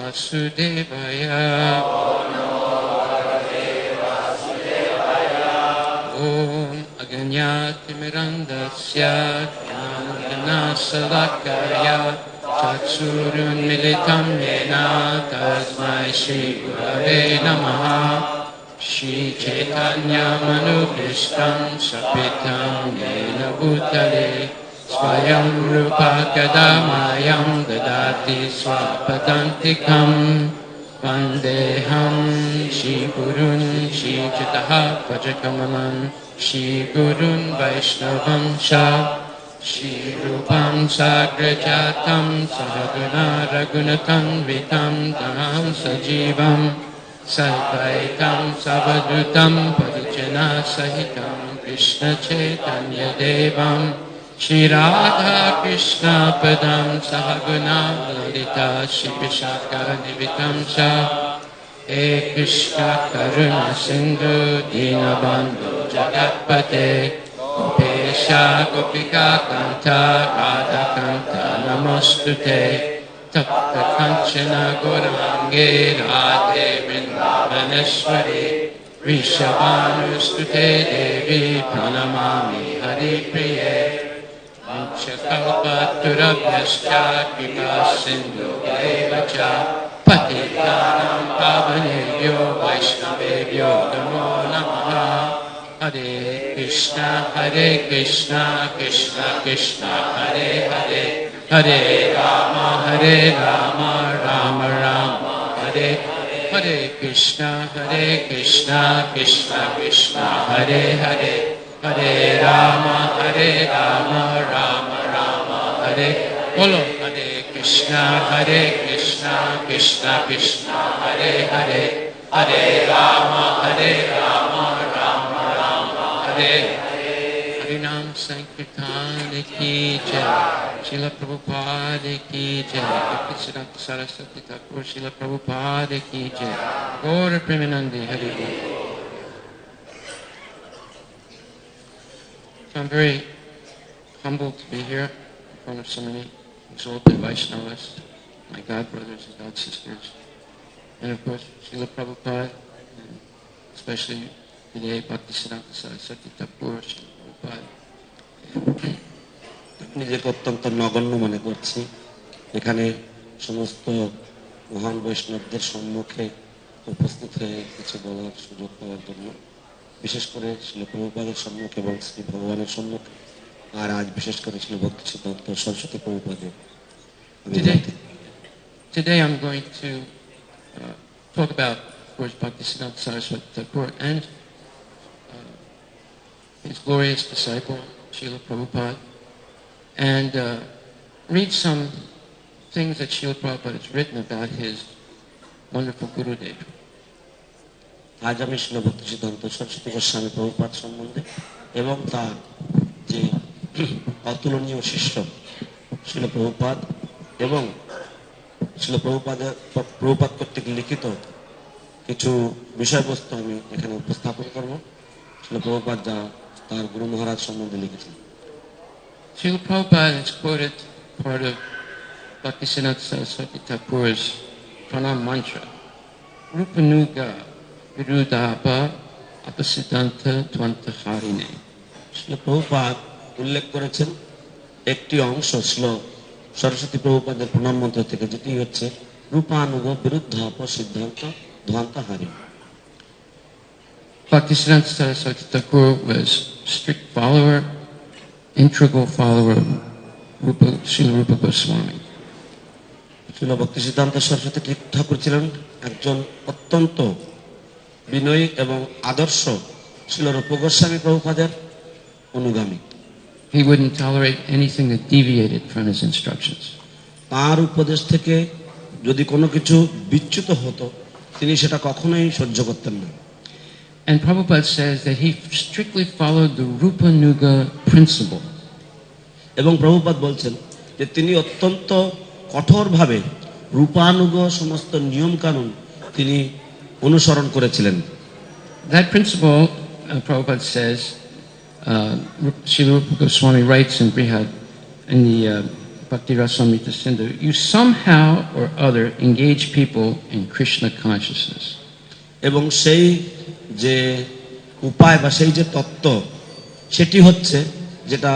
Vasudevaya. Om Aganyatimirandasya Jnanasalakaya Chakshurunmilitam Yena Tasmai Shri Gurave Namaha. Shri Chaitanya Manubhishtam Sapitam Yena Bhutale Swayam Rupa Kadamayam Dadati Swapadantikam. Vandeham Shri Gurun Shri Chitaha Vajakamanam Shri Gurun Vaishnavam Sha Shri Rupam Sagrajatam Sahaguna Ragunatam Vitam Tanam Sajivam Sadvaitam Savadutam Parijana Sahitam Krishna Chaitanya Devam Shri Radha Krishna Padam Sahaguna Lalita Shri Vishaka Nivitam Sha He Krishna Karuna Sindhu Dinabandhu Jagatpate Gopesha Gopika Kanta Radha Kanta Namostute Tapta Kanchana Gaurange Radhe Vrindavaneshwari Rishabhanustute Devi Pranamami Hari Priye Vanchakalpaturabhyascha Kripa Sindhu Devacha Patitanam Pavanebhyo Vaishnavebhyo Namo Namaha. Hare Krishna Krishna Krishna Hare Hare Hare Rama Rama Rama Hare Hare Krishna Krishna Krishna Hare Hare Hare Rama Rama Rama Hare. Bolo Hare Krishna Krishna Krishna Hare Hare Hare Rama Rama Rama Hare. Harinam Sankirtan Ki Jai. Srila Prabhupada Ki Jai. Bhaktisiddhanta Saraswati Thakur Srila Prabhupada Ki Jai. Gaura Premanandi Hari Bol. So I'm very humbled to be here in front of so many exalted Vaishnavas, my god brothers and god sisters, and of course Srila Prabhupada, and especially today Bhaktisiddhanta Saraswati Thakur Srila Prabhupada. নিজেকে অত্যন্ত নগণ্য মনে করছি এখানে সমস্ত মহান বৈষ্ণবদের সম্মুখে উপস্থিত হয়ে কিছু বলার সুযোগ পাওয়ার জন্য, বিশেষ করে শ্রী প্রভুপাদের সম্মুখে এবং শ্রী ভগবানের সম্মুখে, আর আজ বিশেষ করে শ্রী ভক্তিসিদ্ধান্ত সরস্বতী প্রভুপাদের। Today I'm going to talk about, of course, Bhaktisiddhanta Saraswati Thakur and his glorious disciple Srila Prabhupada, and read some things that Srila Prabhupada has written about his wonderful Gurudev. আজ আমি শ্রী ভক্তিসিদ্ধান্ত সরস্বতী গোস্বামী প্রভুপাদ সম্বন্ধে এবং তার যে অতুলনীয় শিষ্য শ্রীল প্রভুপাদ এবং শ্রীল প্রভুপাদ কর্তৃক লিখিত কিছু বিষয়বস্তু আমি এখানে উপস্থাপন করব। শ্রীল প্রভুপাদ যা তার গুরু মহারাজ সম্বন্ধে লিখেছেন। Srila Prabhupada has quoted part of Bhaktisiddhanta Saraswati Thakur's pranam mantra, Rupanuga Virudhapa Apasiddhanta Dvantaharine. Srila Prabhupada উল্লেখ করেছেন একটি অংশ শ্রীল সরস্বতী প্রভুপাদের প্রণাম মন্ত্র থেকে, যেটি হচ্ছে রূপানুগ বিরুদ্ধাপ সিদ্ধান্ত ধ্বন্তাহারিণী। Bhaktisiddhanta Saraswati Thakur was strict follower, integral follower of Srila Rupa Goswami. Srila ভক্তিসিদ্ধান্ত Saraswati ঠাকুর ছিলেন একজন অত্যন্ত বিনয়ী এবং আদর্শ শ্রীল রূপ গোস্বামী প্রভুপাদের অনুগামী। He wouldn't tolerate anything that deviated from his instructions. তার উপদেশ থেকে যদি কোনো কিছু বিচ্যুত হতো তিনি সেটা কখনোই সহ্য করতেন না। And Prabhupada says that he strictly followed the Rupa Nuga principle. এবং প্রভুপাদ বলছেন যে তিনি অত্যন্ত কঠোরভাবে রূপানুগ সমস্ত নিয়ম কানুন তিনি অনুসরণ করেছিলেন। That principle, Prabhupada says, Srila Rupa Goswami writes in Brihad, in the Bhakti Rasamrita Sindhu, you somehow or other engage people in Krishna consciousness. এবং সেই যে উপায় বা সেই যে তত্ত্ব সেটি হচ্ছে যেটা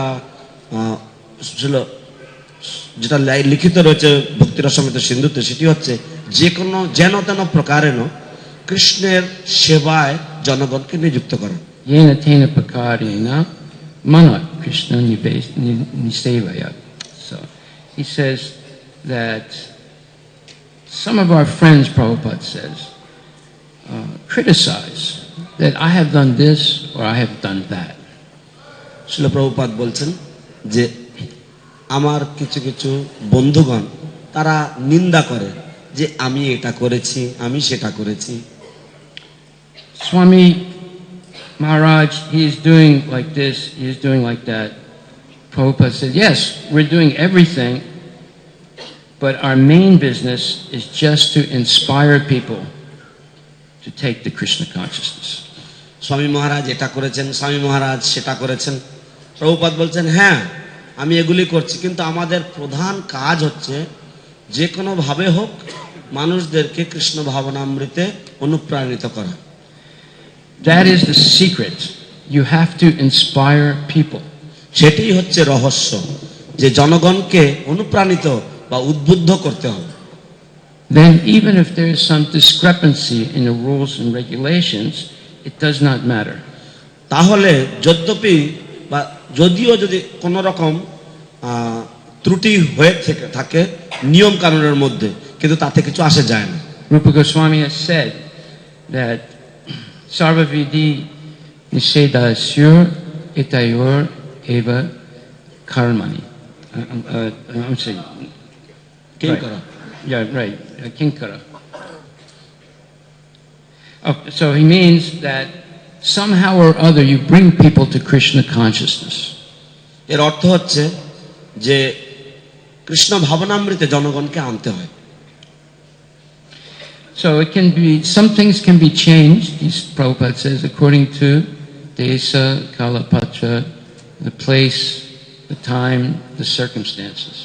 যেটা লিখিত রয়েছে ভক্তি রসামৃত সিন্ধুতে, সেটি হচ্ছে যে কোনো যেন তেন প্রকারেণ কৃষ্ণের সেবায় জনগণকে নিযুক্ত করা। Yena tena pakarena mana Krishna nisevaya. So he says that some of our friends, Prabhupada says, criticize that I have done this or I have done that. শিল প্রভুপাদ বলছেন যে আমার কিছু কিছু বন্ধুগণ তারা নিন্দা করে যে আমি এটা করেছি, আমি সেটা করেছি। Swami Maharaj, he is doing like this, he is doing like that. Prabhupada said, yes, we're doing everything, but our main business is just to inspire people to take the Krishna consciousness. স্বামী মহারাজ এটা করেছেন, স্বামী মহারাজ সেটা করেছেন। প্রভুপাদ বলছেন, হ্যাঁ আমি এগুলি করছি, কিন্তু আমাদের প্রধান কাজ হচ্ছে যে কোনো ভাবে হোক মানুষদেরকে কৃষ্ণ ভাবনামৃতে অনুপ্রাণিত করা। That is the secret. You have to inspire people. সেটাই হচ্ছে রহস্য, যে জনগণকে অনুপ্রাণিত বা উদ্বুদ্ধ করতে হবে। Then even if there is some discrepancy in the rules and regulations, it does not matter. তাহলে যদ্যপি বা যদিও যদি কোনো রকম ত্রুটি হয়ে থাকে নিয়ম কানুনের মধ্যে, কিন্তু তাতে কিছু আসে যায় না। Rupa Goswami has said that Sarvavidi Nisedasur Itayor Eva Karmani. I'm saying. Kinkara. Right. Yeah, right. Kinkara. So he means that somehow or other you bring people to Krishna consciousness. এর অর্থ হচ্ছে যে কৃষ্ণ ভাবনামৃতে জনগণকে আনতে হয়। So it can be, some things can be changed, Prabhupada says, according to Desa, Kalapatra, the place, the time, the circumstances.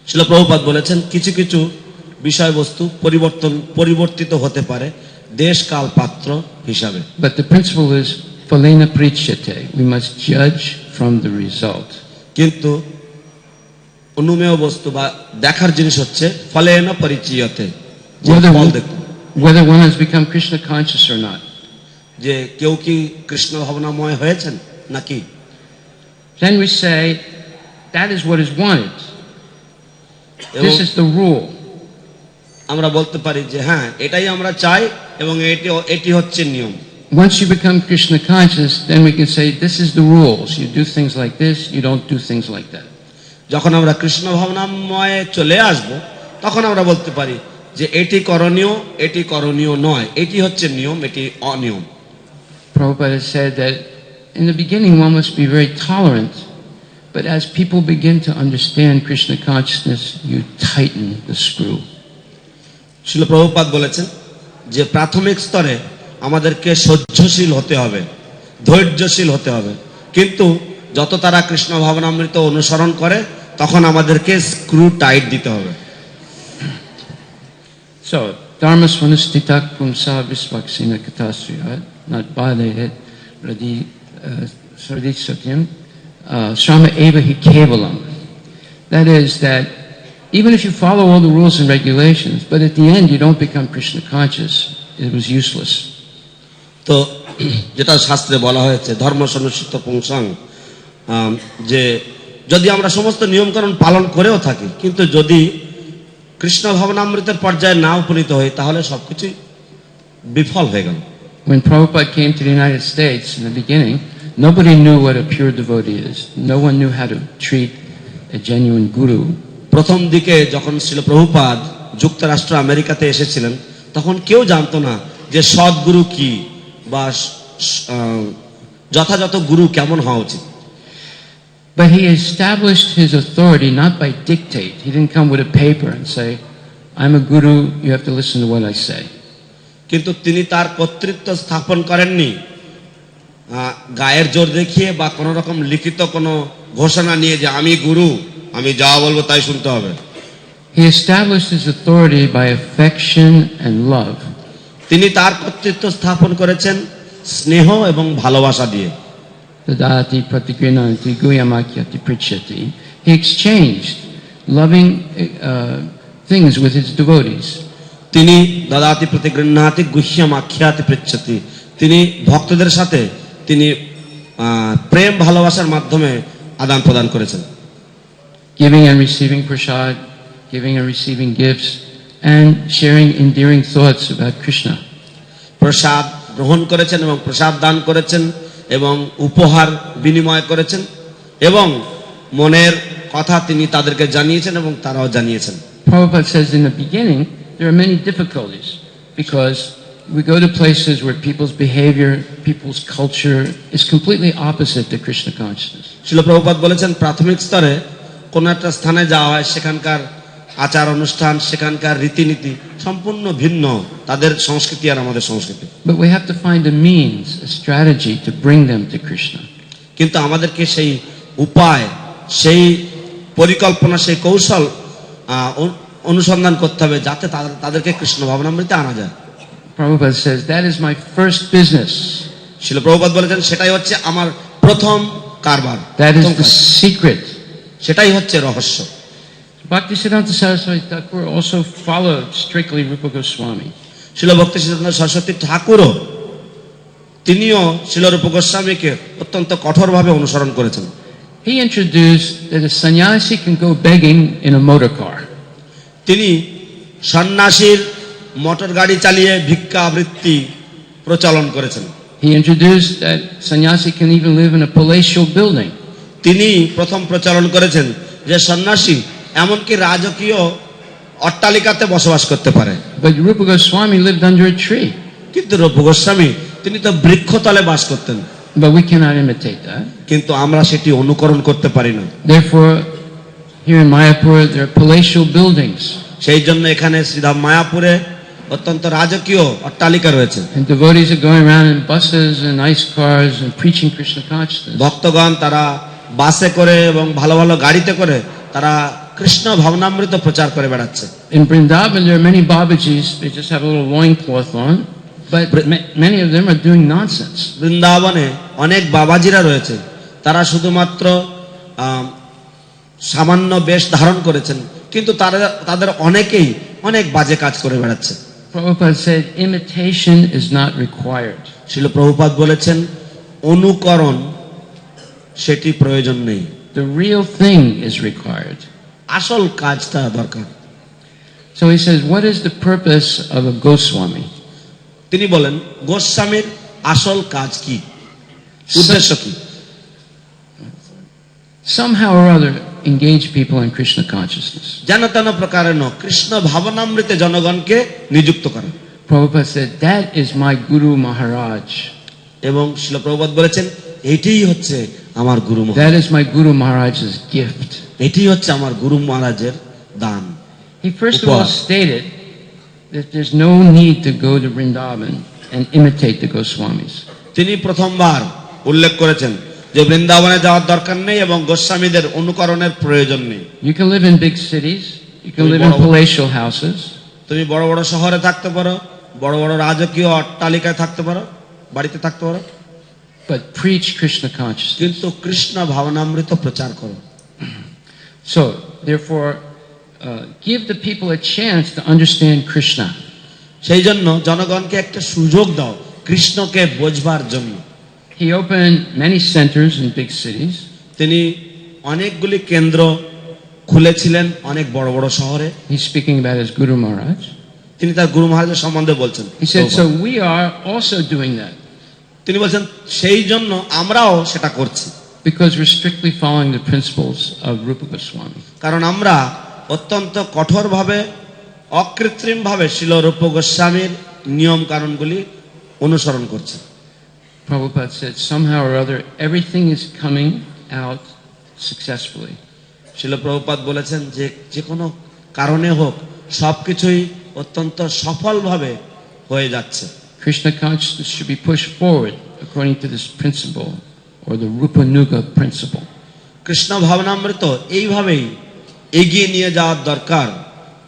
শিল প্রভুপাদ বলেছেন কিছু কিছু বিষয়বস্তু পরিবর্তিত হতে পারে দেশ কাল পাত্র হিসাবে। But the principle is phalena prichyate. We must judge from the result. কিন্তু অনুমেয় বস্তু বা দেখার জিনিস হচ্ছে fallen পরিচয়তে, Whether one has become Krishna conscious or not. যে কেউ কি কৃষ্ণ ভাবনাময় হয়েছেন নাকি। Then we say that is what is wanted. This is the rule. আমরা বলতে পারি যে হ্যাঁ এটাই আমরা চাই এবং এটি হচ্ছে নিয়ম। Once you become Krishna conscious, then we can say this is the rules. You do things like this, you don't do things like that. যখন আমরা কৃষ্ণ ভাবনাময়ে চলে আসব তখন আমরা বলতে পারি যে এটি করণীয় নয়, এটি হচ্ছে নিয়ম, এটি অনিয়ম। Prabhupada said that in the beginning one must be very tolerant, but as people begin to understand Krishna consciousness, you tighten the screw. শিল প্রভুপাদ বলেছেন যে প্রাথমিক স্তরে আমাদেরকে সহ্যশীল হতে হবে, ধৈর্যশীল হতে হবে, কিন্তু যত তারা কৃষ্ণ ভাবনামৃত অনুসরণ করে তখন আমাদেরকে স্ক্রু টাইট দিতে হবে। So, dharma svanustita pumsa visvaksina katasriya not balehet radi satyam shrama eva hi kevalam. That is that even if you follow all the rules and regulations, but at the end you don't become Krishna conscious, it was useless. তো যেটা শাস্ত্রে বলা হয়েছে ধর্ম সনুষ্ঠিত পুংসাং, যে যদি আমরা সমস্ত নিয়মকানুন পালন করেও থাকি কিন্তু যদি কৃষ্ণ ভাবনামৃতের পর্যায়ে না উপনীত হই তাহলে সবকিছুই বিফল হয়ে গেল। When Prabhupada came to the United States in the beginning, nobody knew what a pure devotee is. No one knew how to treat a genuine guru. প্রথম দিকে যখন ছিল প্রভুপাদ যুক্তরাষ্ট্র আমেরিকাতে এসেছিলেন তখন কেউ জানতো না যে সদ্গুরু কি বা যথাযথ গুরু কেমন হওয়া উচিত। But he established his authority not by dictate. He didn't come with a paper and say, I'm a guru, you have to listen to what I say. কিন্তু তিনি তার কর্তৃত্ব স্থাপন করেননি গায়ের জোর দেখিয়ে বা কোনো রকম লিখিত কোনো ঘোষণা নিয়ে যে আমি গুরু আমি যা বলবো তাই শুনতে হবে। He established his authority by affection and love. তিনি তার কর্তৃত্ব স্থাপন করেছেন স্নেহ এবং ভালোবাসা দিয়ে। Tadati pratigrinanti guyamakyati prichati. He exchanged loving things with his devotees. তিনি দাদাতি প্রতিগৃহ্ণাতি গুহ্যম আখ্যাতি পৃচ্ছতি, তিনি ভক্তদের সাথে তিনি প্রেম ভালোবাসার মাধ্যমে আদান প্রদান করেছেন। Giving and receiving prasad, giving and receiving gifts, and sharing endearing thoughts about Krishna. প্রসাদ গ্রহণ করেছেন এবং প্রসাদ দান করেছেন এবং উপহার বিনিময় করেছেন এবং মনের কথা তিনি তাদেরকে জানিয়েছেন এবং তারাও জানিয়েছেন। Prabhupada says in the beginning there are many difficulties because we go to places where people's behavior, people's culture is completely opposite to Krishna consciousness. শিল প্রভুপাদ বলেছেন প্রাথমিক স্তরে কোন একটা স্থানে যাওয়া হয়, সেখানকার আচার অনুষ্ঠান, সেখানকার রীতিনীতি সম্পূর্ণ ভিন্ন, তাদের সংস্কৃতি আর আমাদের সংস্কৃতি। But we have to find a means, a strategy to bring them to Krishna. কিন্তু আমাদেরকে সেই উপায়, সেই পরিকল্পনা, সেই কৌশল অনুসন্ধান করতে হবে যাতে তাদেরকে কৃষ্ণ ভাবনামৃতে আনা যায়। Prabhupada says that is my first business. শিল প্রভুপাদ বলেছেন সেটাই হচ্ছে আমার প্রথম কারবার, That is the secret. সেটাই হচ্ছে রহস্য। Bhaktisiddhanta Saraswati Thakur also followed strictly Rupa Goswami. শিল ভক্তি সিদ্ধান্ত সরস্বতী ঠাকুরও তিনিও শিল রূপ গোস্বামীকে অত্যন্ত কঠোরভাবে অনুসরণ করেছেন। He introduced that a sannyasi can go begging in a motor car. তিনি সন্ন্যাসীর মোটর গাড়ি চালিয়ে ভিক্ষা আবৃত্তি প্রচলন করেছেন। He introduced that sannyasi can even live in a palatial building. তিনি প্রথম প্রচলন করেছেন যে সন্ন্যাসী এমনকি রাজকীয় অট্টালিকাতে বসবাস করতে পারে। But Rupa Goswami lived under a tree. কিন্তু রূপ গোস্বামী তিনি তো বৃক্ষতলে বাস করতেন। But we cannot imitate that. কিন্তু আমরা সেটি অনুকরণ করতে পারি না। Therefore, here in Mayapur, there are palatial buildings. সেই জন্য এখানে শ্রীধাম মায়াপুরে অত্যন্ত রাজকীয় অট্টালিকা রয়েছে। And devotees are going around in buses and nice cars and preaching Krishna consciousness. ভক্তগণ তারা বাসে করে এবং ভালো ভালো গাড়িতে করে তারা কৃষ্ণ ভাবনামৃত প্রচার করে বেড়াচ্ছে। In Vrindavan, there are many Babajis. They just have a little loincloth on. But many of them are doing nonsense. বৃন্দাবনে অনেক বাবাজিরা রয়েছে, তারা শুধুমাত্র সামান্য বেশ ধারণ করেছেন, কিন্তু তাদের অনেকেই অনেক বাজে কাজ করে বেড়াচ্ছে। Prabhupada said, imitation is not required. শিল প্রভুপাদ বলেছেন অনুকরণ সেটি প্রয়োজন নেই, The real thing is required. আসল কাজটা দরকার। So he says, what is the purpose of a Goswami? তিনি বলেন গোস্বামীর আসল কাজ কি, উদ্দেশ্য কি? Somehow or other, engage people in Krishna consciousness. যেন তেন প্রকারে কৃষ্ণ ভাবনামৃতে জনগণকে নিযুক্ত করেন। Prabhupada said, that is my Guru Maharaj. এবং শিল প্রভুপাদ বলেছেন এটাই হচ্ছে আমার গুরু মহারাজ, That is my Guru Maharaj's gift. এটাই হচ্ছে আমার গুরু মহারাজের দান। He first of all stated that there's no need to go to Vrindavan and imitate the Goswamis. তিনি প্রথমবার উল্লেখ করেছেন যে বৃন্দাবনে যাওয়ার দরকার নেই এবং গোস্বামীদের অনুকরণের প্রয়োজন নেই। You can live in big cities. You can live in palatial houses. তুমি বড় বড় শহরে থাকতে পারো, বড় বড় রাজকীয় অট্টালিকায় থাকতে পারো, বাড়িতে থাকতে পারো, But preach Krishna consciousness. কিন্তু কৃষ্ণ ভাবনামৃত প্রচার করো। So, therefore, give the people a chance to understand Krishna. সেই জন্য জনগণকে একটা সুযোগ দাও কৃষ্ণকে বোঝবার জন্য। He opened many centers in big cities. তিনি অনেকগুলি কেন্দ্র খুলেছিলেন অনেক বড় বড় শহরে। He's speaking about his Guru Maharaj. তিনি তার গুরু মহারাজের সম্বন্ধে বলছেন। He said, so we are also doing that. তিনি বলছেন সেই জন্য আমরাও সেটা করছি। Because we're strictly following the principles of Rupa Goswami. কারণ আমরা অত্যন্ত কঠোরভাবে অকৃত্রিমভাবে শিল রূপ গোস্বামীর নিয়ম কানুনগুলি অনুসরণ করছি। Prabhupada said, somehow or other, everything is coming out successfully. শিল প্রভুপাদ বলেছেন যে যে কোনো কারণে হোক সবকিছুই অত্যন্ত সফলভাবে হয়ে যাচ্ছে। Krishna consciousness should be pushed forward according to this principle, or the Rupanuga principle. Krishna ভাবনামৃত এইভাবেই এগিয়ে নিয়ে যাওয়ার দরকার,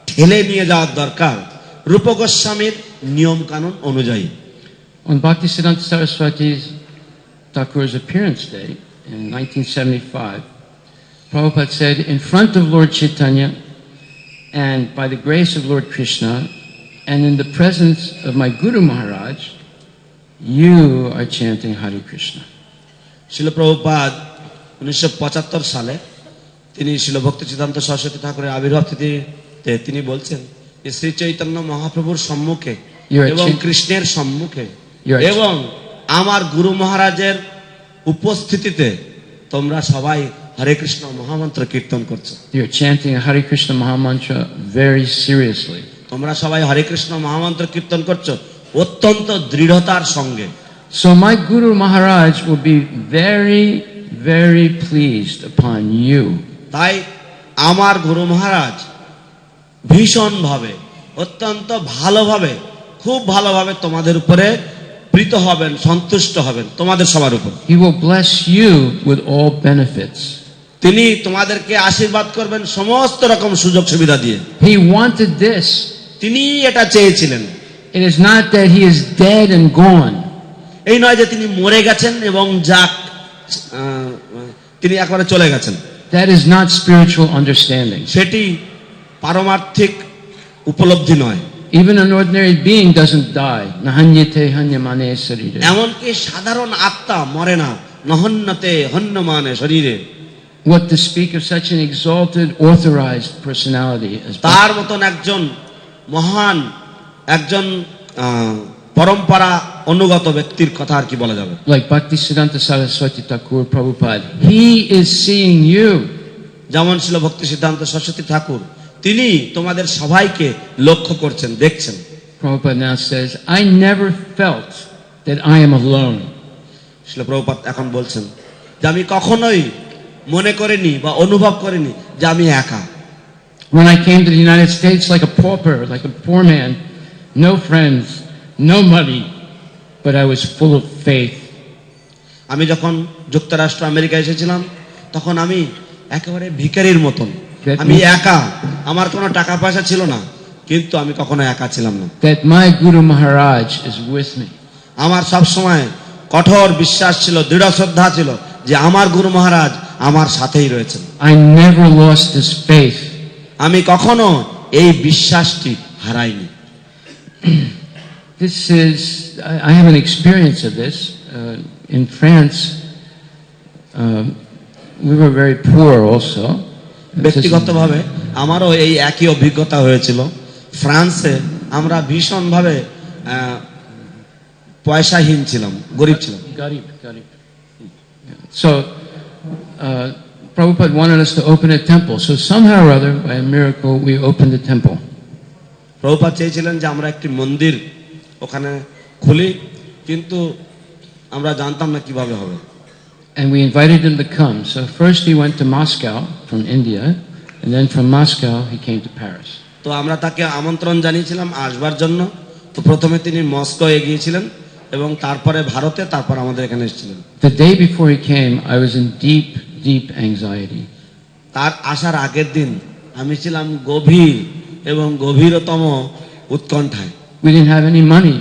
ঠেলে নিয়ে যাওয়ার দরকার রূপ গোস্বামীর নিয়ম কানুন অনুযায়ী। On Bhaktisiddhanta Saraswati Thakur's appearance day in 1975, Prabhupada said, in front of Lord Chaitanya and by the grace of Lord Krishna and in the presence of my Guru Maharaj, you are chanting Hare Krishna. শিল প্রভুপাদ 1975 সালে তিনি শিল ভক্তিচিদান্ত সরস্বতী ঠাকুরের আবির্ভাব তিথিতে তিনি বলছেন যে শ্রী চৈতন্য মহাপ্রভুর সম্মুখে এবং কৃষ্ণের সম্মুখে এবং আমার গুরু মহারাজের উপস্থিতিতে তোমরা সবাই হরে কৃষ্ণ মহামন্ত্র কীর্তন করছো। You're chanting Hare Krishna Mahamantra very seriously. তোমরা সবাই হরে কৃষ্ণ মহামন্ত্র কীর্তন করছো অত্যন্ত দৃঢ়তার সঙ্গে। So my Guru Maharaj will be very, very pleased upon you. তাই আমার গুরু মহারাজ ভীষণ ভাবে, অত্যন্ত ভালোভাবে, খুব ভালোভাবে তোমাদের উপরে প্রীত হবেন, সন্তুষ্ট হবেন, তোমাদের সবার উপর। He will bless you with all benefits. তিনি তোমাদেরকে আশীর্বাদ করবেন সমস্ত রকম সুযোগ সুবিধা দিয়ে। He wanted this. তিনি এটা চেয়েছিলেন। It is not that he is dead and gone. এই নয় যে তিনি মরে গেছেন এবং যাক তিনি একবারে চলে গেছেন। That is not spiritual understanding. সেটি পারমার্থিক উপলব্ধি নয়। Even an ordinary being doesn't die. Nahanyate hanyamane sarire. এমনকি সাধারণ আত্মা মরে না, নহন্যতে হন্যমানে শরীরে। What to speak of such an exalted, authorized personality as তার মতন একজন মহান, একজন পরম্পরা অনুগত ব্যক্তির কথা আর কি বলা যাবে। like Bhaktisiddhanta Saraswati Thakur Prabhupada. He is seeing you. যেমন ছিল ভক্তি সিদ্ধান্ত সরস্বতী ঠাকুর, তিনি তোমাদের সবাইকে লক্ষ্য করছেন, দেখছেন। Prabhupada now says, I never felt that I am alone. শিল প্রভুপাদ এখন বলছেন যে আমি কখনোই মনে করিনি বা অনুভব করিনি যে আমি একা। When I came to the United States like a pauper, like a poor man, no friends, no money, but I was full of faith. আমি যখন যুক্তরাষ্ট্র আমেরিকা এসেছিলাম তখন আমি একেবারে ভিখারির মতন, আমি একা, আমার কোনো টাকা পয়সা ছিল না, কিন্তু আমি কখনো একা ছিলাম না। That my Guru Maharaj is with me. আমার সব সময় কঠোর বিশ্বাস ছিল, দৃঢ় শ্রদ্ধা ছিল যে আমার গুরু মহারাজ আমার সাথেই রয়েছেন। I never lost this faith. আমি কখনো এই বিশ্বাসটি হারাইনি। This is, I have an experience of this. In France, we were very poor also. ব্যক্তিগতভাবে আমারও এই একই অভিজ্ঞতা হয়েছিল। ফ্রান্সে আমরা ভীষণভাবে পয়সাহীন ছিলাম, গরিব ছিলাম। Garib. So, Prabhupada wanted us to open a temple. So somehow or other, by a miracle, we opened a temple. Prabhupada চেয়েছিলেন যে আমরা একটি মন্দির ওখানে খুলি, কিন্তু আমরা জানতাম না কিভাবে হবে। And we invited him to come. So first he went to Moscow from India, and then from Moscow he came to Paris. তো আমরা তাকে আমন্ত্রণ জানিয়েছিলাম আসবার জন্য। তো প্রথমে তিনি মস্কো গিয়েছিলেন এবং তারপরে ভারতে, তারপর আমাদের এখানে এসেছিলেন। The day before he came, I was in deep anxiety. তার আসার আগের দিন আমি ছিলাম গভীর এবং গভীরতম উৎকণ্ঠায়। We didn't have any money.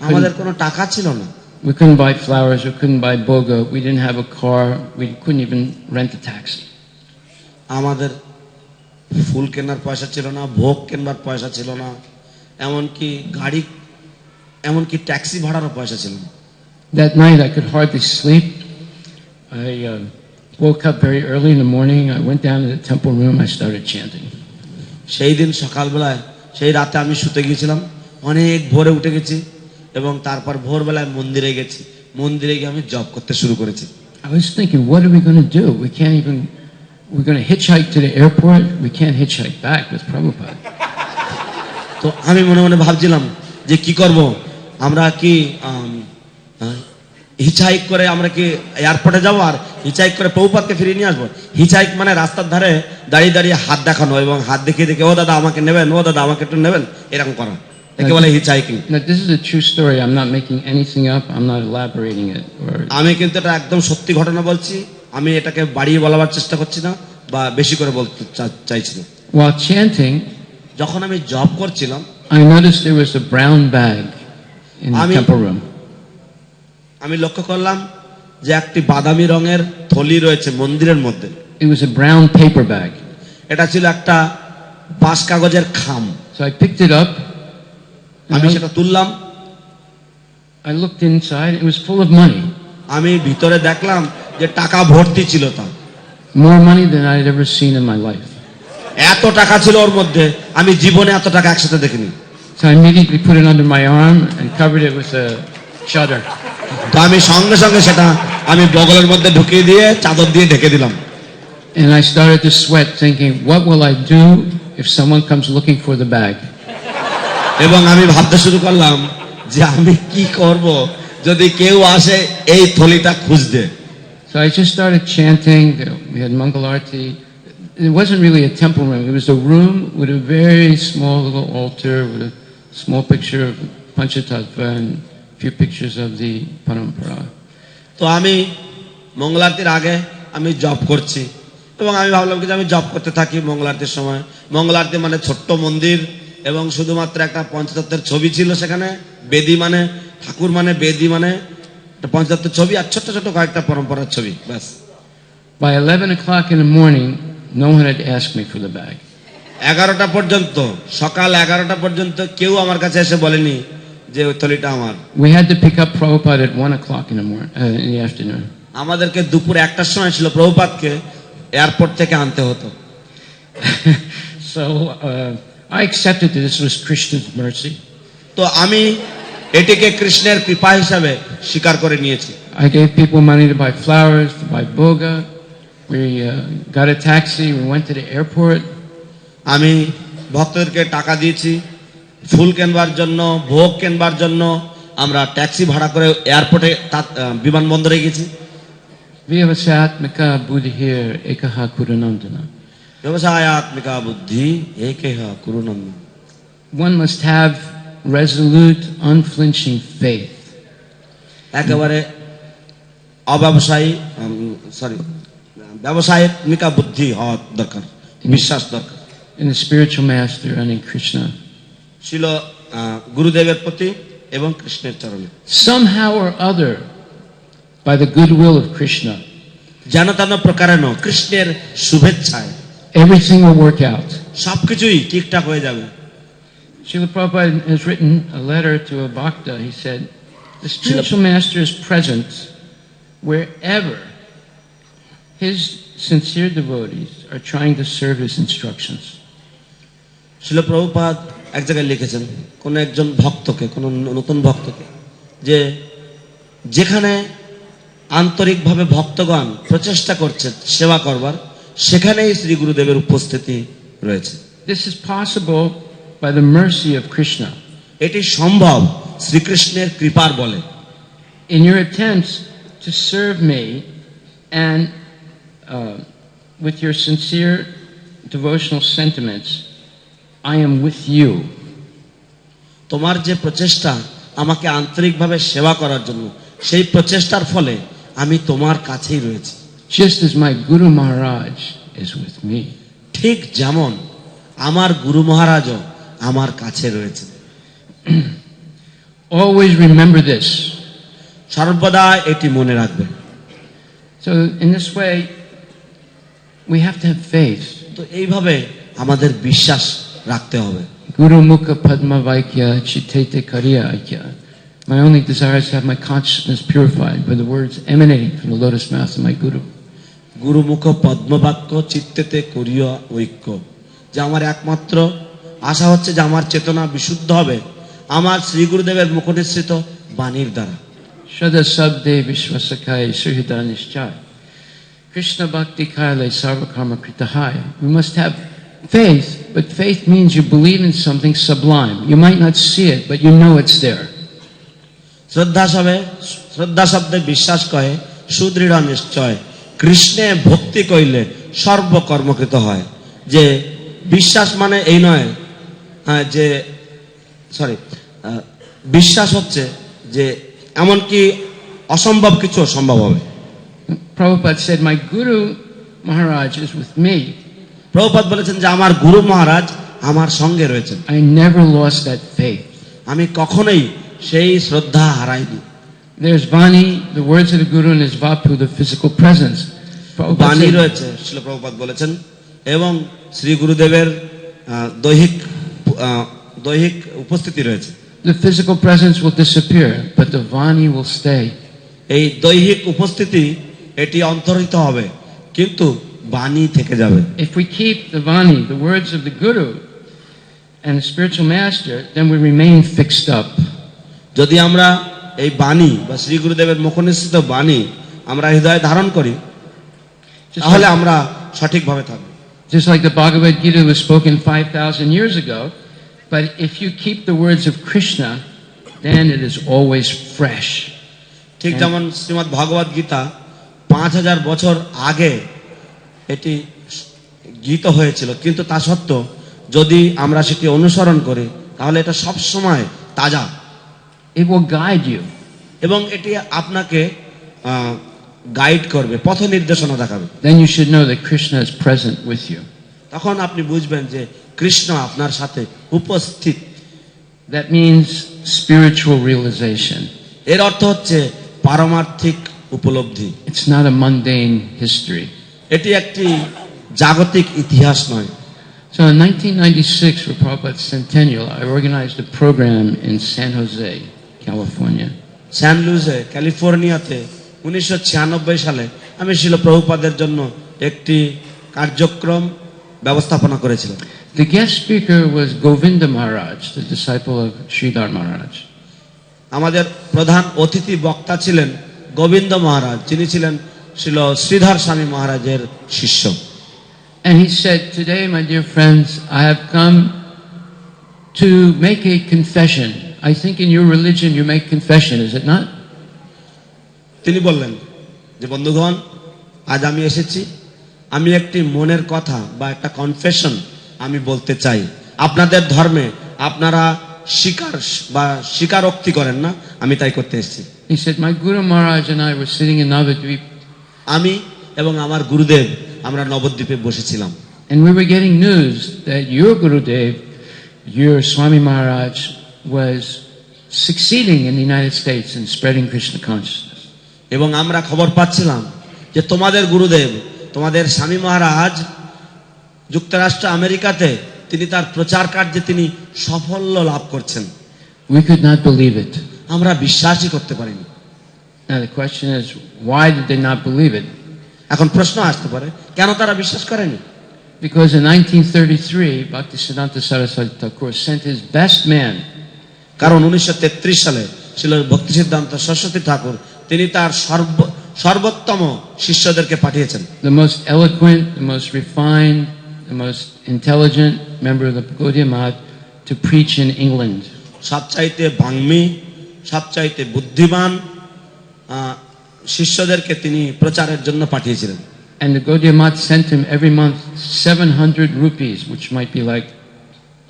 আমাদের কোনো টাকা ছিল না। We couldn't buy flowers, we couldn't buy boga, we didn't have a car, we couldn't even rent a taxi. আমাদের ফুল কেনার পয়সা ছিল না, ভোগ কেনার পয়সা ছিল না, এমনকি গাড়ি, এমনকি ট্যাক্সি ভাড়ারও পয়সা ছিল না। That night I could hardly sleep. I woke up very early in the morning, I went down to the temple room, I started chanting. সেই দিন সকালবেলায়, সেই রাতে আমি শুতে গিয়েছিলাম, অনেক ভোরে উঠে গেছি এবং তারপর ভোরবেলায় মন্দিরে গেছি। মন্দিরে গিয়ে আমি জপ করতে শুরু করেছি। I was thinking, what are we going to do? We're going to hitchhike to the airport. We can't hitchhike back with Prabhupada. তো আমি মনে মনে ভাবছিলাম যে কি করব, আমরা কি হিচহাইক করে আমরা কি এয়ারপোর্টে যাবো আর হিচহাইক করে প্রভুপাদকে ফিরিয়ে নিয়ে আসবো? হিচহাইক মানে রাস্তার ধারে দাঁড়িয়ে দাঁড়িয়ে হাত দেখানো এবং হাত দেখিয়ে দেখে, ও দাদা আমাকে নেবেন, ও দাদা আমাকে একটু নেবেন, এরকম করা, একে বলে হিচহাইকিং। Now, this is a true story. I'm not making anything up. I'm not elaborating it. আমি কিন্তু এটা একদম সত্যি ঘটনা বলছি, আমি এটাকে বাড়িয়ে বলার চেষ্টা করছি না বা বেশি করে বলতে চাইছি না। While chanting, যখন আমি জব করছিলাম, I noticed there was a brown bag in the Ami- temple room. আমি লক্ষ্য করলাম যে একটি বাদামি রঙের থলি রয়েছে মন্দিরের মধ্যে। It was a brown paper bag. এটা ছিল একটা বাঁশ কাগজের খাম। So I picked it up. আমি And সেটা তুললাম, I looked inside. It was full of money. আমি ভিতরে দেখলাম যে টাকা ভর্তি ছিল তা। More money than I had ever seen in my life. এত টাকা ছিল ওর মধ্যে, আমি জীবনে এত টাকা একসাথে দেখিনি। So I immediately put it under my arm and covered it with a shutter. তো আমি সঙ্গে সঙ্গে সেটা আমি বগলের মধ্যে ঢুকিয়ে দিয়ে চাদর দিয়ে ঢেকে দিলাম। And I started to sweat thinking, what will I do if someone comes looking for the bag? এবং আমি ভাবতে শুরু করলাম যে আমি কি করব যদি কেউ আসে এই থলিটা খুঁজতে। So I just started chanting. We had Mangal Arati. It wasn't really a temple room. It was a room with a very small little altar with a small picture of Panchatattva and a few pictures of the Parampara. তো আমি মঙ্গলারতির আগে আমি job করছি এবং আমি ভাবলাম কি যে আমি জব করতে থাকি মঙ্গলারতির সময়। মঙ্গলারতি মানে ছোট্ট মন্দির এবং শুধুমাত্র একটা পঞ্চতত্ত্বের ছবি ছিল সেখানে। বেদি মানে ঠাকুর, মানে বেদি মানে একটা পঞ্চতত্ত্বের ছবি আর ছোট্ট ছোট্ট কয়েকটা পরম্পরার ছবি, ব্যাস। By 11 o'clock in the morning, no one had asked me for the bag. 11টা পর্যন্ত, সকাল 11টা পর্যন্ত কেউ আমার কাছে এসে বলেনি যে ওই থলিটা আমার। We had to pick up Prabhupada at 1 o'clock in the morning, in the afternoon. আমাদেরকে দুপুর 1টার সময় ছিল প্রভুপাদকে এয়ারপোর্ট থেকে আনতে হতো। So I accepted that this was Krishna's mercy. তো আমি এটিকে কৃষ্ণের কৃপা হিসাবে স্বীকার করে নিয়েছি। I gave people money to buy flowers, to buy boga. We got a taxi. We went to the airport. আমি ভক্তদেরকে টাকা দিয়েছি ফুল কেনবার জন্য, ভোগ কেনবার জন্য। আমরা ট্যাক্সি ভাড়া করে এয়ারপোর্টে বিমানবন্দরে গেছি। Vyavasatmika buddhir ekaha kurunandana. ব্যবসায়াত্মিকা বুদ্ধি একেহ কুরুনন্দ। One must have resolute, unflinching faith. একেবারে অব্যবসায়ী ব্যবসায়িকা বুদ্ধি হওয়া দরকার, বিশ্বাস দরকার In the spiritual master and in Krishna. ছিল গুরুদেবের প্রতি এবং কৃষ্ণের চরণে। Somehow or other, by the goodwill of Krishna, যেন তেন প্রকারেণ কৃষ্ণের শুভেচ্ছায় everything will work out. সবকিছুই ঠিকঠাক হয়ে যাবে। Srila Prabhupada has written a letter to a bhakta. He said, the spiritual master is present wherever his sincere devotees are trying to serve his instructions. শিল প্রভুপাদ এক জায়গায় লিখেছেন কোন একজন ভক্তকে, কোন নতুন ভক্তকে, যে যেখানে আন্তরিকভাবে ভক্তগণ প্রচেষ্টা করছে সেবা করবার, সেখানেই শ্রী গুরুদেবের উপস্থিতি রয়েছে। This is possible by the mercy of Krishna. এটি সম্ভব শ্রীকৃষ্ণের কৃপার বলে। In your attempts to serve me and with your sincere devotional sentiments, I am with you. তোমার যে প্রচেষ্টা আমাকে আন্তরিকভাবে সেবা করার জন্য, সেই প্রচেষ্টার ফলে আমি তোমার কাছেই রয়েছি। Just as my Guru Maharaj is with me. ঠিক যেমন আমার গুরু মহারাজও আমার কাছে রয়েছে। Always remember this. সর্বদা এটি মনে রাখবে। So in this way, we have to have faith. তো এইভাবে আমাদের বিশ্বাস রাখতে হবে। Guru Mukha Padma Vaikya Chitete Kariya Aikya. My only desire is to have my consciousness purified by the words emanating from the lotus mouth of my Guru. Gurmukh পদ্মবাক্য চিত্তেতে করিয়া ঐক্য, যে আমার একমাত্র আশা হচ্ছে যে আমার চেতনা বিশুদ্ধ হবে আমার শ্রী গুরুদেবের মুখনিসৃত বাণীর দ্বারা। Shraddha Sabde Vishwasakai Suhida Nishchay. Krishna Bhakti Kaile Sarvakarma Kritahaya. We must have faith, but faith means you believe in something sublime. You might not see it, but you know it's there. শ্রদ্ধা শব্দে বিশ্বাস কহে সুদৃঢ় নিশ্চয়, কৃষ্ণে ভক্তি কইলে সর্বকর্মকৃত হয়। যে বিশ্বাস মানে এই নয় যে বিশ্বাস হচ্ছে যে এমনকি অসম্ভব কিছু সম্ভব হবে। Prabhupada said, my Guru Maharaj is with me. Prabhupada বলেছেন যে আমার গুরু মহারাজ আমার সঙ্গে রয়েছেন, I never lost that faith. আমি কখনোই সেই শ্রদ্ধা হারাইনি। There's Vani, the words of the Guru, and there's Vapu, the physical presence. Prabhupada বাণী said, রয়েছে শিল প্রভুপাদ বলেছেন, এবং শ্রী গুরুদেবের দৈহিক উপস্থিতি রয়েছে। the physical presence will disappear, but the Vani will stay. এই দৈহিক উপস্থিতি এটি অন্তর্হিত হবে, কিন্তু বাণী থেকে যাবে। If we keep the Vani, the words of the Guru, and the spiritual master, then we remain fixed up. যদি আমরা এই বাণী বা শ্রী গুরুদেবের মুখনিসৃত বাণী আমরা হৃদয়ে ধারণ করি, Just তাহলে like, আমরা সঠিকভাবে থাকবো। just like the Bhagavad Gita was spoken 5,000 years ago, but if you keep the words of Krishna, then it is always fresh. ঠিক যেমন শ্রীমদ্ ভগবদ গীতা 5000 বছর আগে এটি গীত হয়েছিল, কিন্তু তা সত্ত্বেও যদি আমরা সেটি অনুসরণ করি তাহলে এটা সব সময় তাজা, It will guide you. এবং এটি আপনাকে গাইড করবে, পথ নির্দেশনা দেখাবে। Then you should know that Krishna is present with you. তখন আপনি বুঝবেন যে কৃষ্ণ আপনার সাথে উপস্থিত। That means spiritual realization. এর অর্থ হচ্ছে পারমার্থিক উপলব্ধি। It's not a mundane history. এটি একটি জাগতিক ইতিহাস নয়। So in 1996, for Prabhupada's centennial, I organized a program in San Jose, California. স্যান লুইসে ক্যালিফোর্নিয়াতে 1996 সালে আমি শিল প্রভুপাদের জন্য একটি কার্যক্রম ব্যবস্থাপনা করেছিলাম। The guest speaker was Govinda Maharaj, the disciple of Sridhar Maharaj. আমাদের প্রধান অতিথি বক্তা ছিলেন গোবিন্দ মহারাজ, যিনি ছিলেন শিল শ্রীধর স্বামী মহারাজের শিষ্য। And he said, today, my dear friends, I have come to make a confession. I think in your religion you make confession, is it not? তিনি বললেন যে বন্ধুগণ, আজ আমি এসেছি, আমি একটি মনের কথা বা একটা কনফেশন আমি বলতে চাই। আপনাদের ধর্মে আপনারা স্বীকারোক্তি করেন না, আমি তাই করতে এসেছি। He said, my Guru Maharaj and I were sitting in Navadvip, আমি এবং আমার গুরুদেব আমরা নবদ্বীপে বসেছিলাম, and we were getting news that your Gurudev, your Swami Maharaj, was succeeding in the United States in spreading Krishna consciousness. এবং আমরা খবর পাচ্ছিলাম যে তোমাদের গুরুদেব, তোমাদের স্বামী মহারাজ যুক্তরাষ্ট্র আমেরিকাতে তিনি তার প্রচার কার্যে তিনি সাফল্য লাভ করছেন। We could not believe it. আমরা বিশ্বাসই করতে পারিনি। Now the question is, why did they not believe it? এখন প্রশ্ন আসতে পারে, কেন তারা বিশ্বাস করেনি? Because in 1933, Bhaktisiddhanta Saraswati Thakur sent his best man, কারণ 1933 সালে ছিল ভক্তিসিদ্ধান্ত সরস্বতী ঠাকুর, তিনি তার সর্বোত্তম শিষ্যদেরকে পাঠিয়েছেন। the most eloquent, the most refined, the most intelligent member of the Gaudiya Math, to preach in England. সবচাইতে বাঙ্মী, সবচাইতে বুদ্ধিমান শিষ্যদেরকে তিনি প্রচারের জন্য পাঠিয়েছিলেন। And the Gaudiya Math sent him every month 700 rupees, which might be like,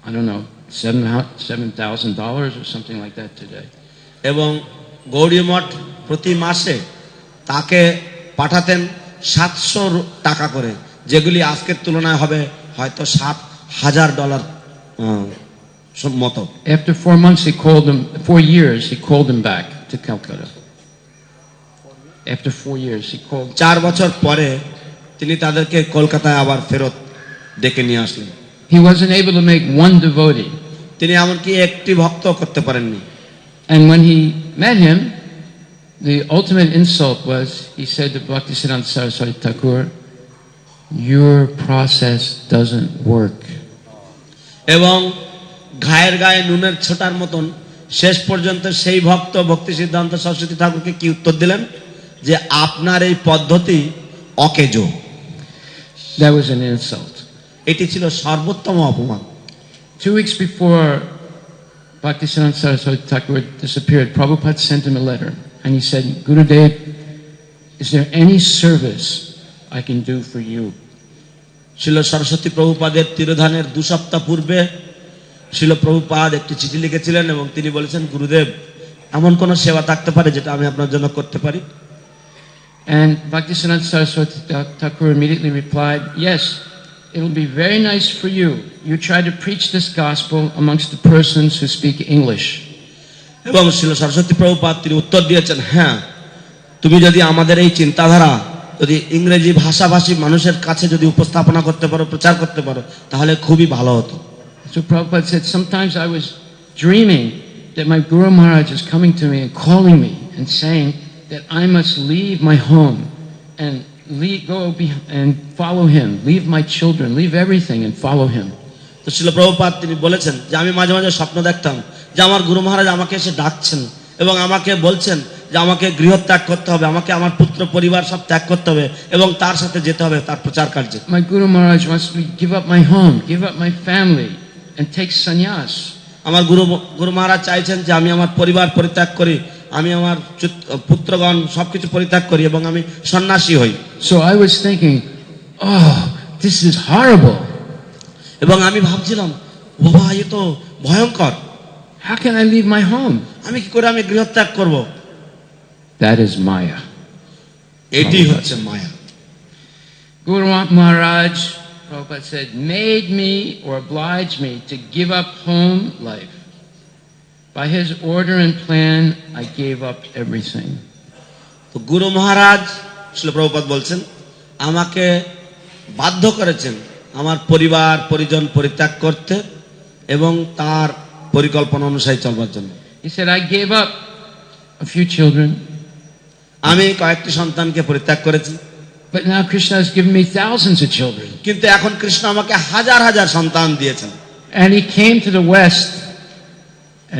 I don't know, $7,000 or something like that today. এবং গৌড়ীয় মঠ প্রতি মাসে তাকে পাঠাতেন 700 টাকা করে, যেগুলি আজকের তুলনায় হবে হয়তো $7,000 মতো। After 4 months, 4 years, he called him back to Calcutta. After 4 years, he called. 4 বছর পরে তিনি তাদেরকে কলকাতায় আবার ফেরত ডেকে নিয়ে আসলেন। He wasn't able to make one devotee. তিনি এমনকি একটি ভক্ত করতে পারেননি। And when he met him, the ultimate insult was, he said to Bhaktisiddhanta Saraswati Thakur, your process doesn't work. এবং ঘায়ের গায়ে নুনের ছোটার মতন শেষ পর্যন্ত সেই ভক্ত ভক্তি সিদ্ধান্ত সরস্বতী ঠাকুরকে কি উত্তর দিলেন, যে আপনার এই পদ্ধতি অকেজো। That was an insult. এটি ছিল সর্বোত্তম অপমান। 2 weeks before Bhaktisiddhanta Saraswati Thakur disappeared, Prabhupada sent him a letter, and he said, Gurudev, is there any service I can do for you? শিল সরস্বতী প্রভুপাদের তিরোধানের 2 সপ্তাহ পূর্বে শিল প্রভুপাদ একটি চিঠি লিখেছিলেন এবং তিনি বলেছেন, গুরুদেব, এমন কোন সেবা থাকতে পারে যেটা আমি আপনার জন্য করতে পারি? And Bhaktisiddhanta Saraswati Thakur immediately replied, yes, it will be very nice for you. You try to preach this gospel amongst the persons who speak English. এবং শ্রীল সরস্বতী প্রভুপাদ তিনি উত্তর দিয়েছেন, হ্যাঁ, তুমি যদি আমাদের এই চিন্তাধারা যদি ইংরেজি ভাষাভাষী মানুষের কাছে যদি উপস্থাপনা করতে পারো, প্রচার করতে পারো, তাহলে খুবই ভালো হতো। So Prabhupada said, sometimes I was dreaming that my Guru Maharaj is coming to me and calling me and saying that I must leave my home and and follow him, leave my children, leave everything and follow him. তো শ্রীল প্রভুপাদ তিনি বলেছেন যে আমি মাঝে মাঝে স্বপ্ন দেখতাম যে আমার গুরু মহারাজ আমাকে এসে ডাকছেন এবং আমাকে বলছেন যে আমাকে গৃহত্যাগ করতে হবে, আমাকে আমার পুত্র পরিবার সব ত্যাগ করতে হবে এবং তার সাথে যেতে হবে তার প্রচার কার্যে। My Guru Maharaj wants me to give up my home, give up my family and take sannyas. আমার গুরু মহারাজ চাইছেন যে আমি আমার পরিবার পরিত্যাগ করি, আমি আমার পুত্রগণ সবকিছু পরিত্যাগ করি এবং আমি সন্ন্যাসী হই। So I was thinking, oh, this is horrible. এবং আমি ভাবছিলাম, বাবা এ তো ভয়ঙ্কর, How can I leave my home? আমি কি করে আমি গৃহত্যাগ করব? That is Maya. এটি হচ্ছে মায়া। Guru Maharaj, Prabhupada said, made me or obliged me to give up home life. By his order and plan, I gave up everything. তো গুরু মহারাজ শ্রীল প্রভুপাদ বলছেন, আমাকে বাধ্য করেছেন আমার পরিবার পরিজন পরিত্যাগ করতে এবং তার পরিকল্পনা অনুসারে চলবার জন্য। He said, I gave up a few children. আমি কয়েকটি সন্তানকে পরিত্যাগ করেছি, But now Krishna has given me thousands of children. কিন্তু এখন কৃষ্ণ আমাকে হাজার হাজার সন্তান দিয়েছেন। And he came to the West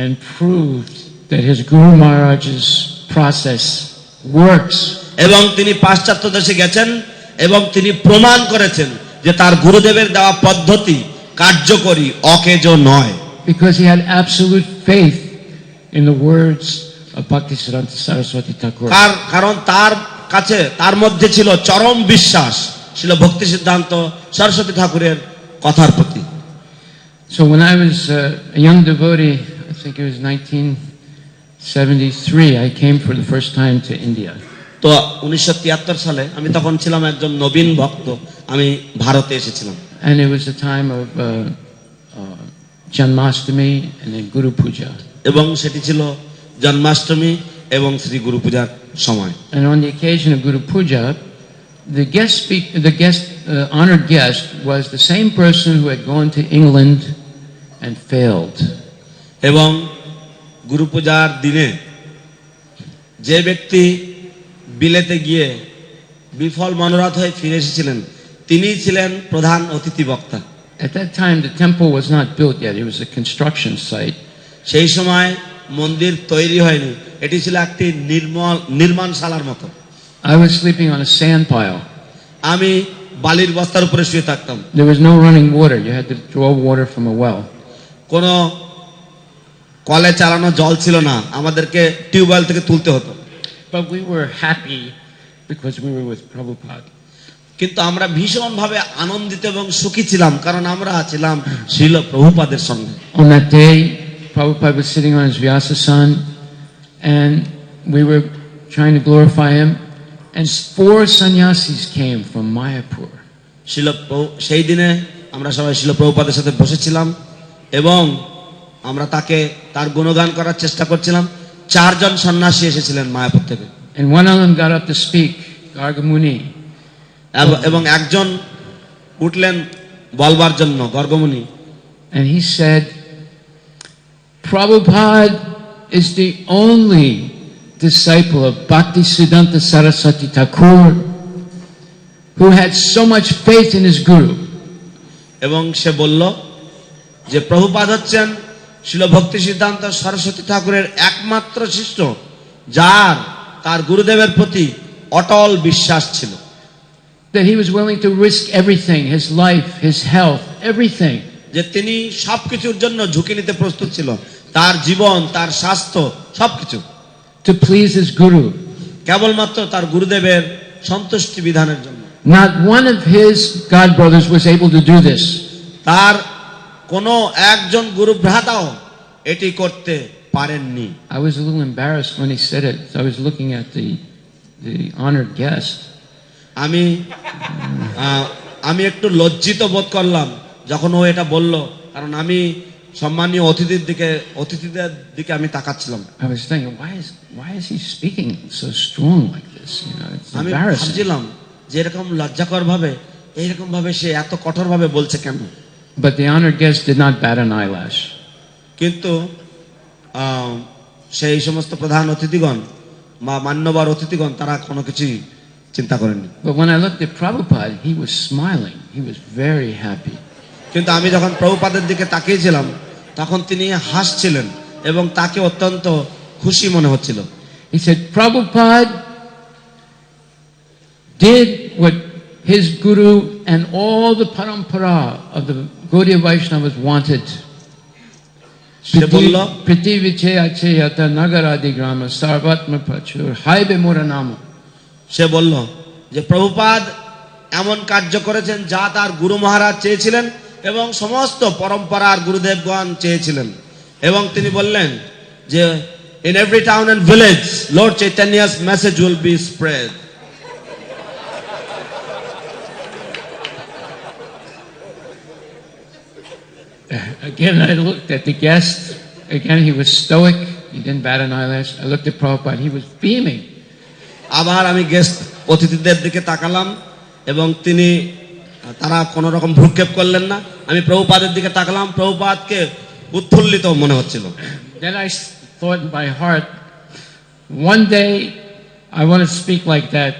and proved that his Guru Maharaj's process works. এবং তিনি পাশ্চাত্য দেশে গেছেন এবং তিনি প্রমাণ করেছেন যে তার গুরুদেবের দেওয়া পদ্ধতি কার্যকরী, অকেজো নয়। Because he had absolute faith in the words of Bhaktisiddhanta Saraswati Thakur. কারণ তার কাছে তার মধ্যে ছিল চরম বিশ্বাস ছিল ভক্তি সিদ্ধান্ত সরস্বতী ঠাকুরের কথার প্রতি। So when I was a young devotee, I think it was 1973, I came for the first time to India. তো 1973 সালে আমি তখন ছিলাম একজন নবীন ভক্ত, আমি ভারতে এসেছিলাম। And it was the time of Janmashtami and then Guru Puja. এবং সেটি ছিল জন্মাষ্টমী এবং শ্রী গুরু পূজার সময়। And on the occasion of Guru Puja, the honored guest was the same person who had gone to England and failed. এবং গুরু পূজার দিনে যে ব্যক্তি বিলেতে গিয়ে বিফল মনোরথ হয়ে ফিরে এসেছিলেন তিনি ছিলেন প্রধান অতিথি বক্তা। At that time the temple was not built yet, it was a construction site. সেই সময় মন্দির তৈরি হয়নি, এটি ছিল একটি নির্মাণশালার মতো। I was sleeping on a sand pile. আমি বালির বস্তার উপরে শুয়ে থাকতাম। There was no running water, you had to draw water from a well. কোনো কলে চালানো জল ছিল না, আমাদেরকে টিউবওয়েল থেকে তুলতে হতো। But we were happy because we were with Prabhupada. কিন্তু আমরা ভীষণভাবে আনন্দিত এবং সুখী ছিলাম কারণ আমরা ছিলাম শ্রীল প্রভুপাদের সঙ্গে। On that day, Prabhupada was sitting on his Vyasasan and we were trying to glorify him, and 4 sannyasis came from Mayapur. সেই দিনে আমরা সবাই শ্রীল প্রভুপাদের সাথে বসেছিলাম এবং আমরা তার গুণগান করার চেষ্টা করছিলাম। 4 জন সন্ন্যাসী এসেছিলেন মায়াপুর থেকে। And one of them got up to speak, Gargamuni. এবং একজন উঠলেন বলবার জন্য, Gargamuni. And he said, Prabhupada is the only disciple of Bhaktisiddhanta Saraswati Thakur who had so much faith in his Guru. এবং সে বলল যে প্রভুপাদ হচ্ছেন শ্রীল ভক্তি সিদ্ধান্ত সরস্বতী ঠাকুরের একমাত্র শিষ্য যার তার গুরুদেবের প্রতি অটল বিশ্বাস ছিল। That he was willing to risk everything, his life, his health, everything. যে তিনি সবকিছুর জন্য ঝুঁকি নিতে প্রস্তুত ছিল, তার জীবন, তার স্বাস্থ্য, সবকিছু To please his Guru. কেবলমাত্র তার গুরুদেবের সন্তুষ্টি বিধানের জন্য। Not one of his god brothers was able to do this. তার কোনো একজন গুরু ভ্রাতাও এটি করতে পারেননি। I was a little embarrassed when he said it. So I was looking at the honored guest. আমি আমি একটু লজ্জিত বোধ করলাম যখন ও এটা বলল, কারণ আমি সম্মানীয় অতিথিদের দিকে আমি তাকাচ্ছিলাম। I was thinking, why is he speaking so strong like this? It's আমি embarrassing. ভাবছিলাম যে এরকম লজ্জাকর ভাবে, এইরকম ভাবে সে এত কঠোর ভাবে বলছে কেন। But the honored guest did not bat an eyelash. কিন্তু সেই সমস্ত প্রধান অতিথিগণ বা মান্যবর অতিথিগণ তারা কোনো কিছুই চিন্তা করেননি। But when I looked at Prabhupada, he was smiling. He was very happy. কিন্তু আমি যখন প্রভুপাদের দিকে তাকিয়েছিলাম তখন তিনি হাসছিলেন এবং তাকে অত্যন্ত খুশি মনে হচ্ছিল। He said, Prabhupada did what his guru and all the parampara of the Gaudiya Vaishnavas wanted. সে বলল, Priti vichaya cheyata nagaradi grama sarvatma prachur haibe muranama. সে বলল যে প্রভুপাদ এমন কার্য করেছেন যা তার গুরু মহারাজ চেয়েছিলেন এবং সমস্ত পরম্পরার গুরুদেবগণ চেয়েছিলেন, এবং তিনি বললেন যে in every town and village Lord Chaitanya's message will be spread. Again, I looked at the guest. Again, he was stoic. He didn't bat an eyelash. I looked at Prabhupada. He was beaming. আবার আমি guest অতিথিদের দিকে তাকালাম এবং তারা কোনো রকম ভ্রুক্ষেপ করলেন না। আমি প্রভুপাদের দিকে তাকালাম, প্রভুপাদকে উৎফুল্লিত মনে হচ্ছিল। Then I thought in my heart, one day I want to speak like that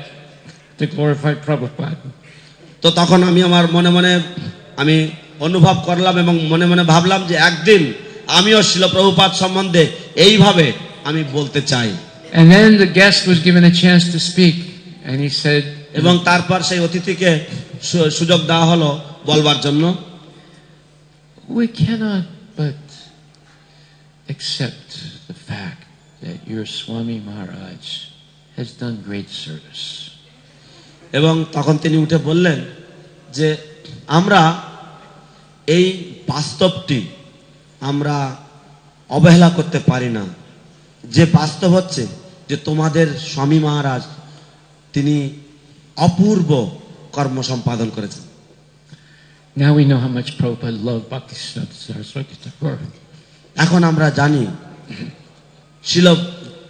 to glorify Prabhupada. তো তখন আমি আমার মনে মনে আমি অনুভব করলাম এবং মনে মনে ভাবলাম যে একদিন আমিও শিল প্রভুপাদ সম্বন্ধে এইভাবে আমি বলতে চাই। And then the guest was given a chance to speak, and he said, এবং তারপর সেই অতিথিকে সুযোগ দেওয়া হলো বলবার জন্য। we cannot but accept the fact that your Swami Maharaj has done great service. এবং তখন তিনি উঠে বললেন যে আমরা এই বাস্তবটি আমরা অবহেলা করতে পারি না, যে বাস্তব হচ্ছে যে তোমাদের স্বামী মহারাজ তিনি অপূর্ব কর্ম সম্পাদন করেছেন। Now we know how much Prabhupada loved Bhaktisiddhanta Saraswati Thakur. এখন আমরা জানি শিল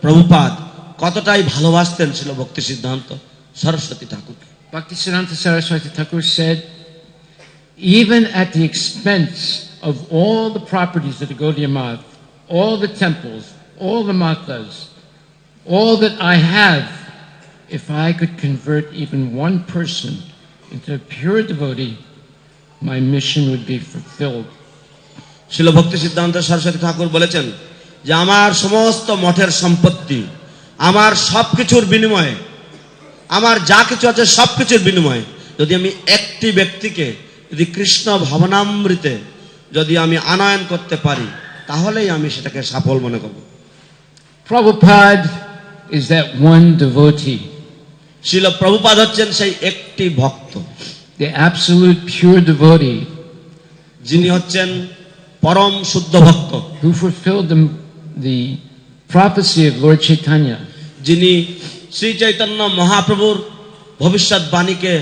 প্রভুপাদ কতটাই ভালোবাসতেন শিল ভক্তি সিদ্ধান্ত সরস্বতী ঠাকুরকে। Bhaktisiddhanta Saraswati Thakur said, even at the expense of all the properties of the Gaudiya Math, all the temples, all the matas, all that I have, if I could convert even one person into a pure devotee, my mission would be fulfilled. শিল ভক্তি সিদ্ধান্ত সরস্বতী ঠাকুর বলেছেন যে আমার সমস্ত মঠের সম্পত্তি, আমার সবকিছুর বিনিময়ে, আমার যা কিছু আছে সবকিছুর বিনিময়ে যদি আমি একটি ব্যক্তিকে যদি কৃষ্ণ ভাবনামৃতে যদি আমি আনয়ন করতে পারি তাহলেই আমি সেটাকে সফল মনে করব। Prabhupada is that one devotee, শিল প্রভুপাদ হচ্ছেন সেই একটি ভক্ত, the absolute pure devotee, যিনি হচ্ছেন পরম শুদ্ধ ভক্ত, who fulfilled the prophecy of Lord Chaitanya. যিনি শ্রী চৈতন্য মহাপ্রভুর ভবিষ্যৎবাণীকে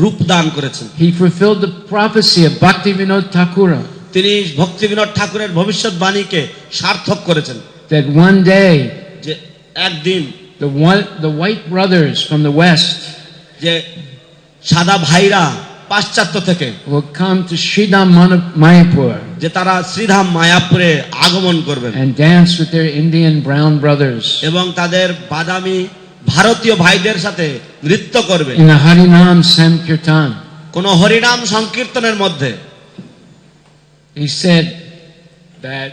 রূপ দান করেছেন। He fulfilled the prophecy of Bhaktivinoda Thakura, তিনি ভক্তি বিনোদ ঠাকুরের ভবিষ্যৎবাণীকে সার্থক করেছেন that one day যে একদিন the white brothers from the west যে সাদা ভাইরা পাশ্চাত্য থেকে will come to Sridham Mayapur যে তারা শ্রীধাম মায়াপুরে আগমন করবেন and dance with their Indian brown brothers এবং তাদের বাদামি ভারতীয় ভাইদের সাথে নৃত্য করবে in a Harinam Sankirtan. কোন হরিনাম সংকীর্তনের মধ্যে। He said that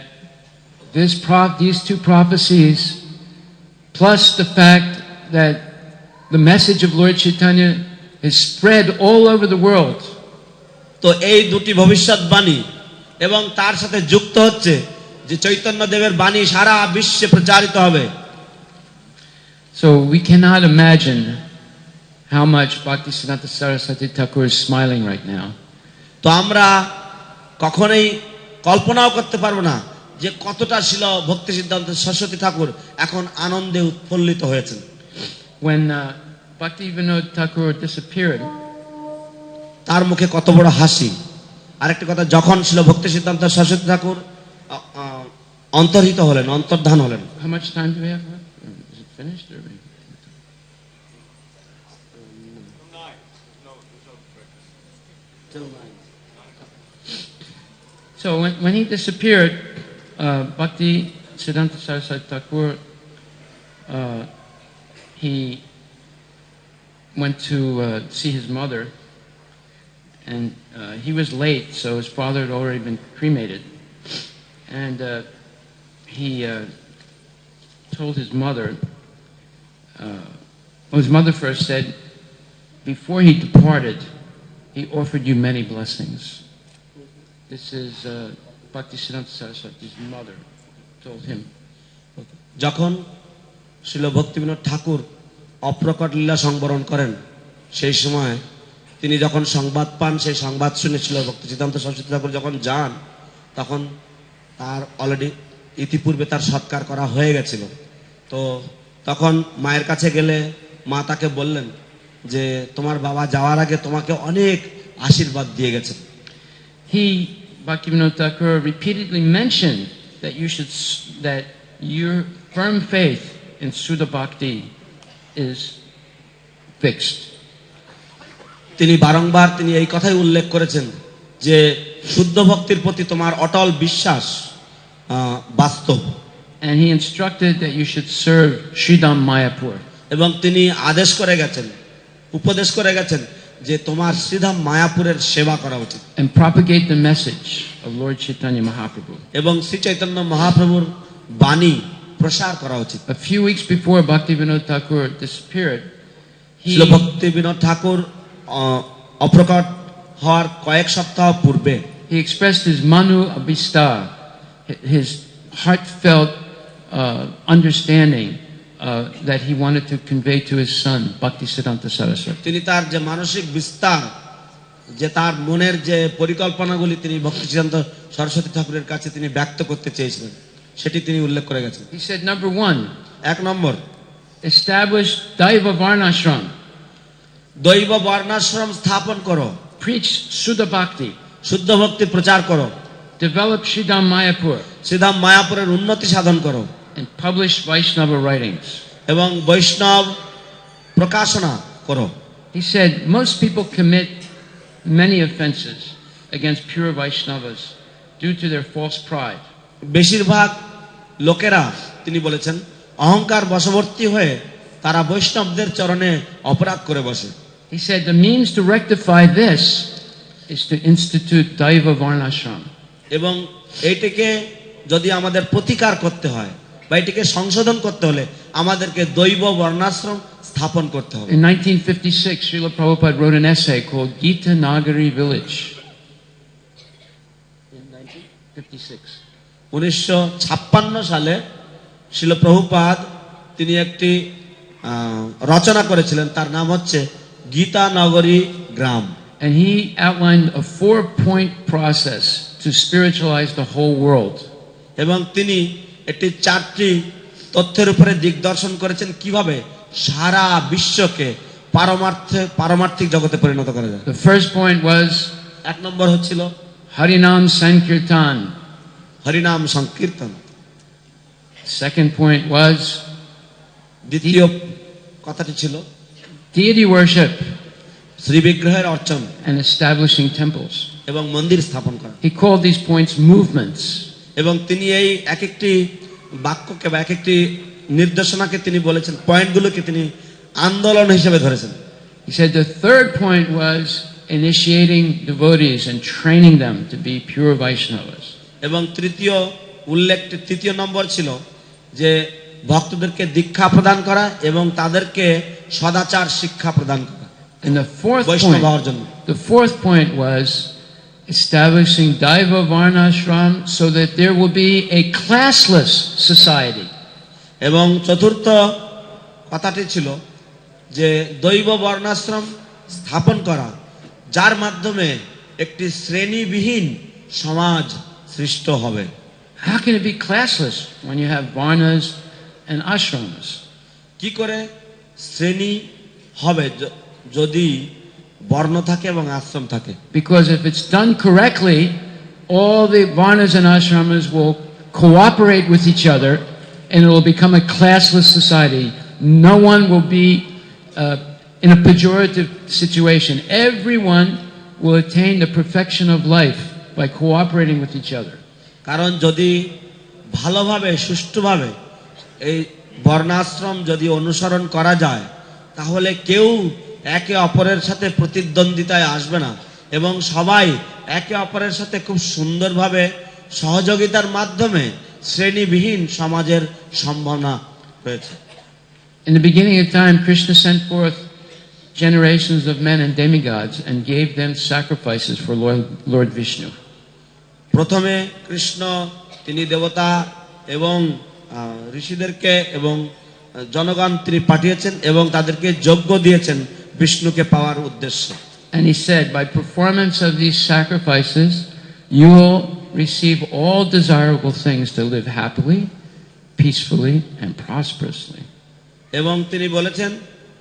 these two prophecies, plus the fact that the message of Lord Chaitanya is spread all over the world. তো এই দুটি ভবিষ্যৎবাণী এবং তার সাথে যুক্ত হচ্ছে যে চৈতন্য দেবের বাণী সারা বিশ্বে প্রচারিত হবে। So we cannot imagine how much Bhaktisiddhanta Saraswati Thakur is smiling right now. তো আমরা কখনোই কল্পনাও করতে পারবো না যে কতটা ছিল ভক্তি সিদ্ধান্ত সরস্বতী ঠাকুর এখন আনন্দে উৎফুল্লিত হয়েছেন। When Bhaktivinoda Thakur disappeared, তার মুখে কত বড় হাসি। আরেকটি কথা, যখন ছিল ভক্তি সিদ্ধান্ত সরস্বতী ঠাকুর অন্তর্হিত হলেন, অন্তর্ধান হলেন। how much time do we have left? Is it finished? Or so when he disappeared, Bhakti Siddhanta Saraswati Thakur, he went to see his mother, and he was late, so his father had already been cremated, and he told his mother. His mother first said, before he departed, he offered you many blessings. This is Bhakti Siddhanta Saraswati's mother told him. যখন শ্রীল ভক্তিবিনোদ ঠাকুর অপ্রকট লীলা সংবরণ করেন, সেই সময় তিনি যখন সংবাদ পান, সেই সংবাদ শুনেছিল ভক্তি সিদ্ধান্ত সরস্বতী ঠাকুর যখন যান, তখন তার অলরেডি ইতিপূর্বে তার সৎকার করা হয়ে গেছিল। তো তখন মায়ের কাছে গেলে মা তাকে বললেন যে তোমার বাবা যাওয়ার আগে তোমাকে অনেক আশীর্বাদ দিয়ে গেছেন। He, Bhaktivinoda Thakur, repeatedly mentioned that your firm faith in Sudha Bhakti is fixed. তিনি বারংবার তিনি এই কথাই উল্লেখ করেছেন যে শুদ্ধ ভক্তির প্রতি তোমার অটল বিশ্বাস বাস্তব। And he instructed that you should serve Sridham Mayapur. এবং তিনি আদেশ করে গেছেন, উপদেশ করে গেছেন যে তোমার শ্রীধাম মায়াপুরের সেবা করা উচিত। And propagate the message of Lord Chaitanya Mahaprabhu. এবং শ্রী চৈতন্য মহাপ্রভুর বাণী প্রসার করা উচিত। A few weeks before Bhaktivinoda Thakur disappeared, Srila Bhaktivinod ঠাকুর অপ্রকট হওয়ার কয়েক সপ্তাহ পূর্বে he expressed his manu abhista, his heartfelt understanding that he wanted to convey to his son Bhaktisiddhanta Saraswati. তিনি তার যে মানসিক বিস্তার, যে তার মনের যে পরিকল্পনাগুলি তিনি ভক্তিসিদ্ধান্ত সরস্বতী ঠাকুরের কাছে তিনি ব্যক্ত করতে চেয়েছিলেন, সেটি তিনি উল্লেখ করে গেছেন। He said, number one, এক নম্বর, establish Daiva Varnashram. দৈব বর্ণাশ্রম স্থাপন করো, Preach Sudha Bhakti. শুদ্ধ ভক্তি প্রচার করো, Develop Sridham Mayapur. শ্রীধাম মায়াপুরের উন্নতি সাধন করো, And publish Vaishnava writings. এবং বৈষ্ণব প্রকাশনা করো। He said, most people commit many offenses against pure Vaishnavas due to their false pride. বেশিরভাগ লোকেরা, তিনি বলেছেন, অহংকার বশবর্তী হয়ে তারা বৈষ্ণবদের চরণে অপরাধ করে বসে। He said the means to rectify this is to institute Daiva Varnashram. এবং এইটিকে যদি আমাদের প্রতিকার করতে হয় বা এটিকে সংশোধন করতে হলে আমাদেরকে দৈব বর্ণাশ্রম স্থাপন করতে হবে। In 1956, Srila Prabhupada wrote an essay called Gita Nagari Village. In 1956. 1956 সালে শ্রীল প্রভুপাদ তিনি একটি রচনা করেছিলেন, তার নাম হচ্ছে গীতা নগরী গ্রাম। And he outlined a 4-point process to spiritualize the whole world. এবং তিনি একটি 4টি তথ্যের উপরে দিগদর্শন করেছেন কিভাবে সারা বিশ্বকে পারমার্থিক জগতে পরিণত করা যায়। The first point was এক নম্বর হচ্ছিল Harinam Sankirtan. হরিনাম সংকীর্তন। Second point was দ্বিতীয় কথাটি ছিল deity worship Shri বিগ্রহের Archan and establishing temples. এবং মন্দির স্থাপন করা। He called these points movements. এবং তিনি এই এক একটি বাক্যকে বা এক একটি নির্দেশনাকে তিনি বলেছেন, পয়েন্টগুলোকে তিনি আন্দোলন হিসেবে ধরেছেন। He said the third point was initiating devotees and training them to be pure Vaishnavas. এবং তৃতীয় নম্বর ছিল যে ভক্তদেরকে দীক্ষা প্রদান করা এবং তাদেরকে সদাচার শিক্ষা প্রদান করা। And বৈষ্ণব হওয়ার জন্য the fourth point was establishing Daiva Varnashram so that there will be a classless society. এবং চতুর্থ কথাটি ছিল যে দৈব বর্ণাশ্রম স্থাপন করা, যার মাধ্যমে একটি শ্রেণীবিহীন সমাজ সৃষ্ট হবে। How can it be classless when you have varnas and ashramas? কি করে শ্রেণী হবে যদি বর্ণ থাকে এবং আশ্রম থাকে। Because if it's done correctly, all the varnas and ashramas will cooperate with each other and it will become a classless society. No one will be in a pejorative situation. Everyone will attain the perfection of life by cooperating with each other. কারণ যদি ভালোভাবে সুষ্ঠুভাবে এই বর্ণাশ্রম যদি অনুসরণ করা যায় তাহলে কেউ একে অপরের সাথে প্রতিদ্বন্দ্বিতায় আসবে না এবং সবাই একে অপরের সাথে খুব সুন্দরভাবে সহযোগিতার মাধ্যমে শ্রেণীবিহীন সমাজের সম্ভাবনা রয়েছে। In the beginning of time, Krishna sent forth generations of men and demigods and gave them sacrifices for Lord Vishnu. প্রথমে কৃষ্ণ তিনি দেবতা এবং ঋষিদেরকে এবং জনগণ তিনি পাঠিয়েছেন এবং তাদেরকে যজ্ঞ দিয়েছেন বিষ্ণুকে পাওয়ার উদ্দেশ্যে। And he said, by performance of these sacrifices, you will receive all desirable things to live happily, peacefully, and prosperously. এবং তিনি বলেছেন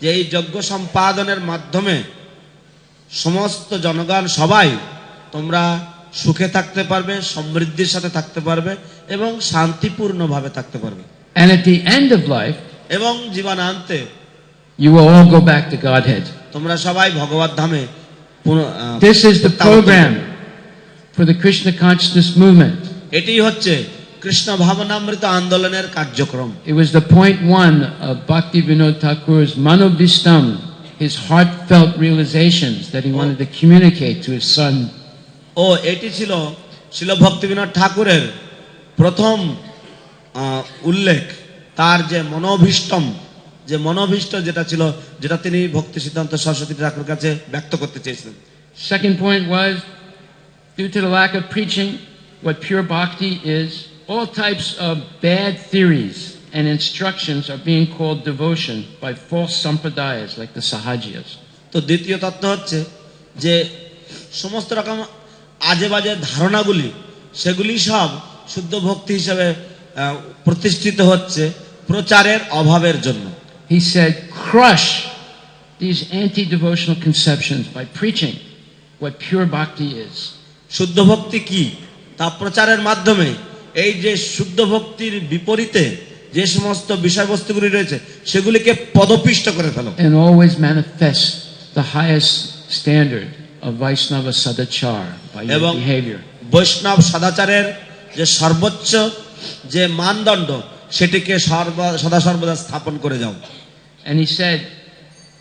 যে এই যজ্ঞ সম্পাদনের মাধ্যমে সমস্ত জনগণ সবাই তোমরা সুখে থাকতে পারবে, সমৃদ্ধির সাথে থাকতে পারবে এবং শান্তিপূর্ণভাবে থাকতে পারবে। And at the end of life, এবং জীবনান্তে you will all go back to Godhead. তোমরা সবাই ভগবত ধামে This is the program for the Krishna consciousness movement. এটি হচ্ছে কৃষ্ণ ভাবনামৃত আন্দোলনের কার্যক্রম। It was the point one of Bhakti Vinod Thakur's Manobhistam, his heartfelt realizations that he wanted to communicate to his son. ও এটি ছিল শিল ভক্তিবিনোদ ঠাকুরের প্রথম উল্লেখ, তার যে মনোভীষ্ট যেটা ছিল, যেটা তিনি ভক্তি সিদ্ধান্ত সরস্বতী ঠাকুরের কাছে ব্যক্ত করতে চেয়েছিলেন। Second point was, due to the lack of preaching what pure bhakti is, all types of bad theories and instructions are being called devotion by false sampradayas like the Sahajiyas. তো দ্বিতীয় তত্ত্ব হচ্ছে যে সমস্ত রকম আজে বাজে ধারণাগুলি সেগুলি সব শুদ্ধ ভক্তি হিসেবে প্রতিষ্ঠিত হচ্ছে প্রচারের অভাবের জন্য। He said, crush these anti-devotional conceptions by preaching what pure bhakti is. শুদ্ধ ভক্তি কি তা প্রচারের মাধ্যমে এই যে শুদ্ধ ভক্তির বিপরীতে যে সমস্ত বিষয়বস্তুগুলি রয়েছে সেগুলিকে পদপিষ্ট করে ফেলো। And always manifest the highest standard of Vaishnava Sadachar by your এবং behavior. বৈষ্ণব সদাচারের যে সর্বোচ্চ যে মানদণ্ড সেটিকে সদা সর্বদা স্থাপন করে যাও। And he said,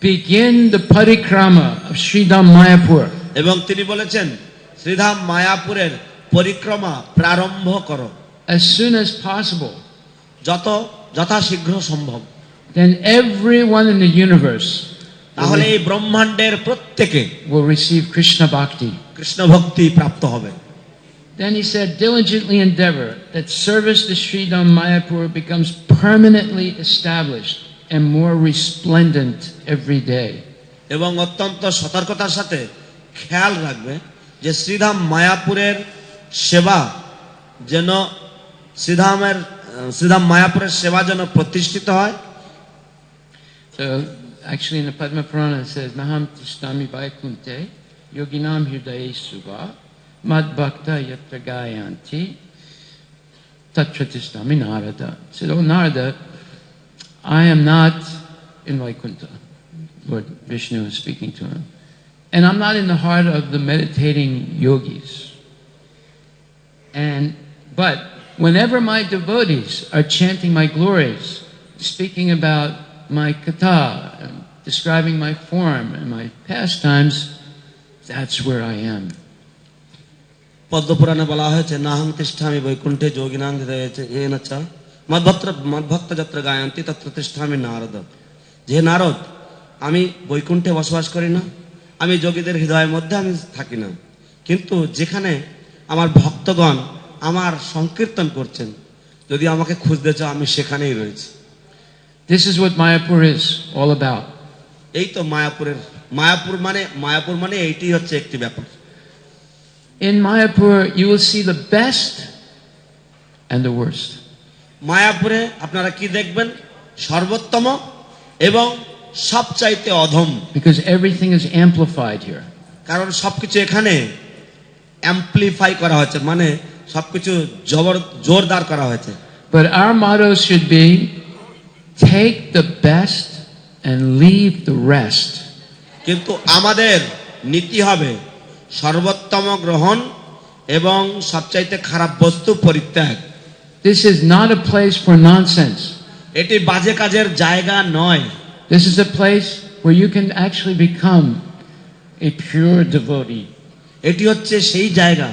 begin the parikrama of Sridham Mayapur. এবং তিনি বলেছেন শ্রীধাম মায়াপুরের পরিক্রমা প্রারম্ভ করো As soon as possible. যথাশীঘ্র সম্ভব। Then everyone in the universe তাহলে এই ব্রহ্মাণ্ডের প্রত্যেকে will receive Krishna Bhakti. Krishna ভক্তি প্রাপ্ত হবে। Then he said, diligently endeavor that service to Sridham Mayapur becomes permanently established and more resplendent every day. এবং অত্যন্ত সতর্কতার সাথে খেয়াল রাখবে যে শ্রীধাম মায়াপুরের সেবা যেন শ্রীধাম মায়াপুরের সেবা যেন প্রতিষ্ঠিত হয়। So actually in the Padma Purana it says, Naham tishtami vaikunte yoginam hirdaye suva mad bhakta yatra gayanti tatra tishtami Narada. He said, oh Narada, I am not in Vaikuntha. Lord Vishnu is speaking to him. And I'm not in the heart of the meditating yogis. But whenever my devotees are chanting my glories, speaking about my katha, describing my form and my pastimes, that's where I am. পদ্মপুরাণে বলা হয়েছে নাহং তিষ্ঠামি বৈকুণ্ঠে যোগিনাং হৃদয়েনচ মদ্ভক্ত যত্র গায়ন্তি তত্র তিষ্ঠামি নারদ। যে নারদ, আমি বৈকুণ্ঠে বসবাস করি না, আমি যোগীদের হৃদয়ের মধ্যে আমি থাকি না, কিন্তু যেখানে আমার ভক্তগণ আমার সংকীর্তন করছেন, যদি আমাকে খুঁজতে চাও আমি সেখানেই রয়েছি। This is what Mayapur is all about. এই তো মায়াপুর মানে এইটি হচ্ছে একটি ব্যাপার। In Mayapur you will see the best and the worst. মায়াপুরে আপনারা কি দেখবেন? সর্বোত্তম এবং সবচাইতে অধম, because everything is amplified here. কারণ সবকিছু এখানে অ্যাম্পলিফাই করা হয়েছে, মানে সবকিছু জোরদার করা হয়েছে। But our motto should be, take the best and leave the rest. কিন্তু আমাদের নীতি হবে সর্বোত্তম গ্রহণ এবং সবচাইতে খারাপ বস্তু পরিত্যাগ। This is not a place for nonsense. এটি বাজে কাজের জায়গা নয়। This is a place where you can actually become a pure devotee. এটি হচ্ছে সেই জায়গা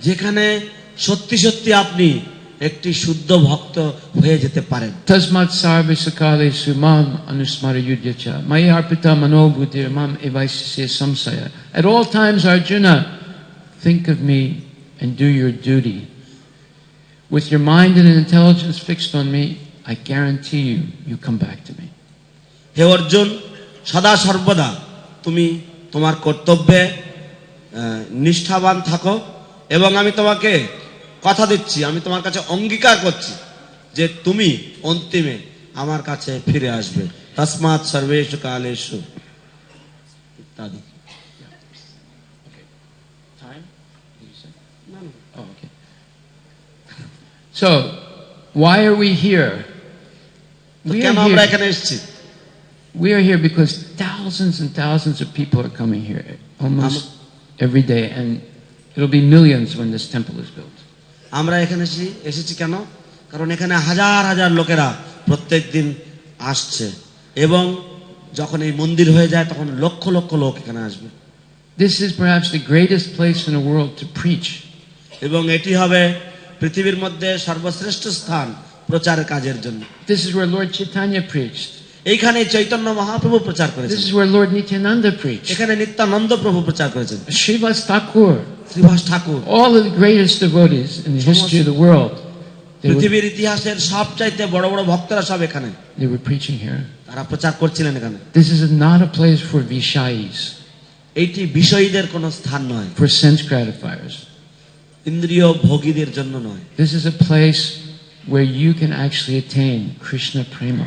যেখানে সত্যি সত্যি আপনি একটি শুদ্ধ ভক্ত হয়ে যেতে পারেন। Tasmat sarve sakale sumam anusmara yudhyacha maya arpita manobuddhir mam evaisya samsaya. At all times, Arjuna, think of me and do your duty. With your mind and intelligence fixed on me, I guarantee you come back to me. হে অর্জুন, সদা সর্বদা তুমি তোমার কর্তব্যে নিষ্ঠাবান থাকো এবং আমি তোমাকে কথা দিচ্ছি, আমি তোমার কাছে অঙ্গীকার করছি যে তুমি অন্তিমে আমার কাছে ফিরে আসবে। তসমাৎ সর্বেষু কালেষু ইত্যাদি। Time? Oh, okay. So, why are we here? কেন আমরা এখানে এসেছি? We are here because thousands and thousands of people are coming here almost every day, and it'll be millions when this temple is built. আমরা এখানে এসেছি কেন? কারণ এখানে হাজার হাজার লোকেরা প্রত্যেক দিন আসছে এবং যখন এই মন্দির হয়ে যায় তখন লক্ষ লক্ষ লোক এখানে আসবে। This is perhaps the greatest place in the world to preach. এবং এটি হবে পৃথিবীর মধ্যে সর্বশ্রেষ্ঠ স্থান প্রচারের কাজের জন্য। This is where Lord Chaitanya preached. এইখানে চৈতন্য মহাপ্রভু প্রচার This করেছেন। is where Lord Nityananda preached. এখানে নিত্যানন্দ প্রভু প্রচার করেছেন। Srivas Thakur, শ্রীভাস Thakur, all of the greatest devotees in the history of the world, পৃথিবীর ইতিহাসের সবচাইতে বড় বড় ভক্তরা সব এখানে they were preaching here. তারা প্রচার করছিলেন এখানে। This is not a place for Vishayis, এইটি বিষয়ীদের কোনো স্থান নয়, for sense gratifiers. ইন্দ্রিয় ভোগীদের জন্য নয়। This is a place where you can actually attain Krishna prema.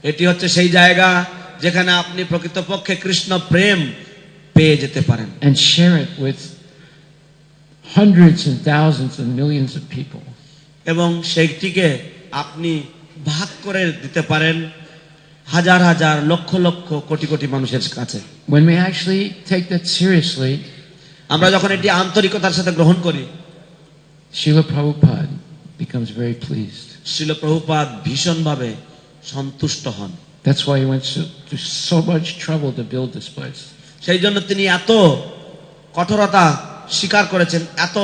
এটি হচ্ছে সেই জায়গা যেখানে আপনি প্রকৃতপক্ষে কৃষ্ণ প্রেম পেয়ে যেতে পারেন And share it with hundreds and thousands and millions of people. এবং সেইটিকে আপনি ভাগ করে দিতে পারেন হাজার হাজার লক্ষ লক্ষ কোটি কোটি মানুষের কাছে। When we actually take that seriously, আমরা যখন এটি আন্তরিকতার সাথে গ্রহণ করি, Srila Prabhupada becomes very pleased. Srila Prabhupada ভীষণভাবে সন্তুষ্ট হন। That's why he went to so much trouble to build this place. সেই জন্য তিনি এত কঠোরতা স্বীকার করেছেন, এত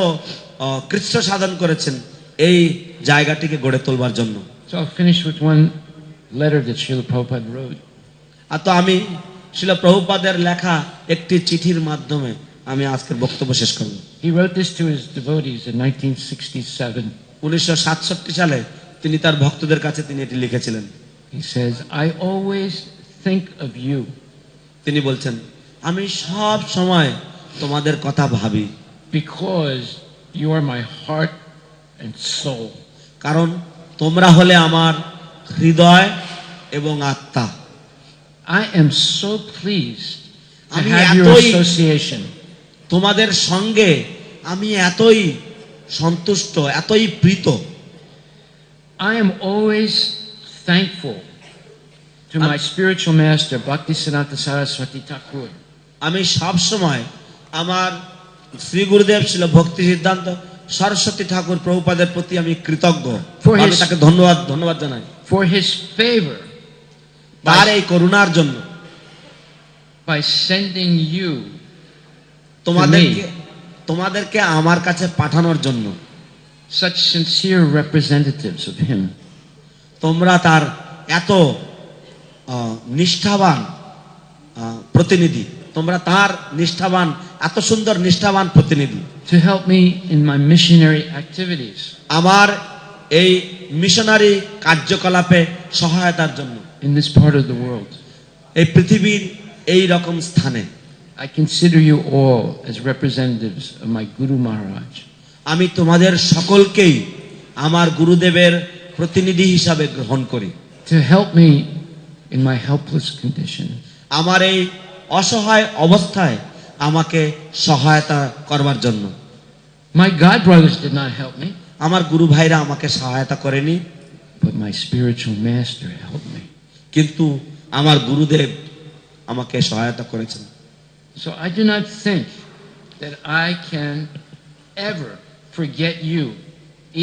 কৃচ্ছ সাধন করেছেন এই জায়গাটিকে গড়ে তোলবার জন্য। So I'll finish with one letter that Srila Prabhupada wrote. আর তো আমি শ্রীল প্রভুপাদের লেখা একটি চিঠির মাধ্যমে আমি আজকের বক্তব্য শেষ করব। He wrote this to his devotees in 1967. 1967 সালে তিনি তার ভক্তদের কাছে তিনি এটি লিখেছিলেন। He says, I always think of you. তিনি বলছেন, আমি সব সময় তোমাদের কথা ভাবি, Because you are my heart and soul. কারণ তোমরা হলে আমার হৃদয় এবং আত্মা। I am so pleased to আমি have your এতই- association. তোমাদের সঙ্গে আমি এতই সন্তুষ্ট, এতই প্রীত। I am always thankful to my spiritual master, Bhaktisiddhanta Saraswati Thakur. আমি সব সময় আমার শ্রী গুরুদেব ছিল ভক্তি সিদ্ধান্ত সরস্বতী ঠাকুর প্রভুপাদের প্রতি আমি কৃতজ্ঞ। For his- আমি তাকে ধন্যবাদ জানাই For his favor তার এই করুণার জন্য, by sending you তোমাদেরকে আমার কাছে পাঠানোর জন্য। such sincere representatives of him. তোমরা তার এত নিষ্ঠাবান প্রতিনিধি, তোমরা তার নিষ্ঠাবান, এত সুন্দর নিষ্ঠাবান প্রতিনিধি, To help me in my missionary activities. আমার এই মিশনারি কার্যকলাপে সহায়তার জন্য In this part of the world. এই পৃথিবীর এই রকম স্থানে। I consider you all as representatives of my Guru Maharaj. আমি তোমাদের সকলকেই আমার গুরুদেবের প্রতিনিধি হিসাবে গ্রহণ করি। To help me in my helpless condition. আমার এই অসহায় অবস্থায় আমাকে সহায়তা করবার জন্য। My God brothers did not help me, আমার গুরু ভাইরা আমাকে সহায়তা করেনি, but my spiritual master helped me. কিন্তু আমার গুরুদেব আমাকে সহায়তা করেছেন। So I do not think that I can ever forget you,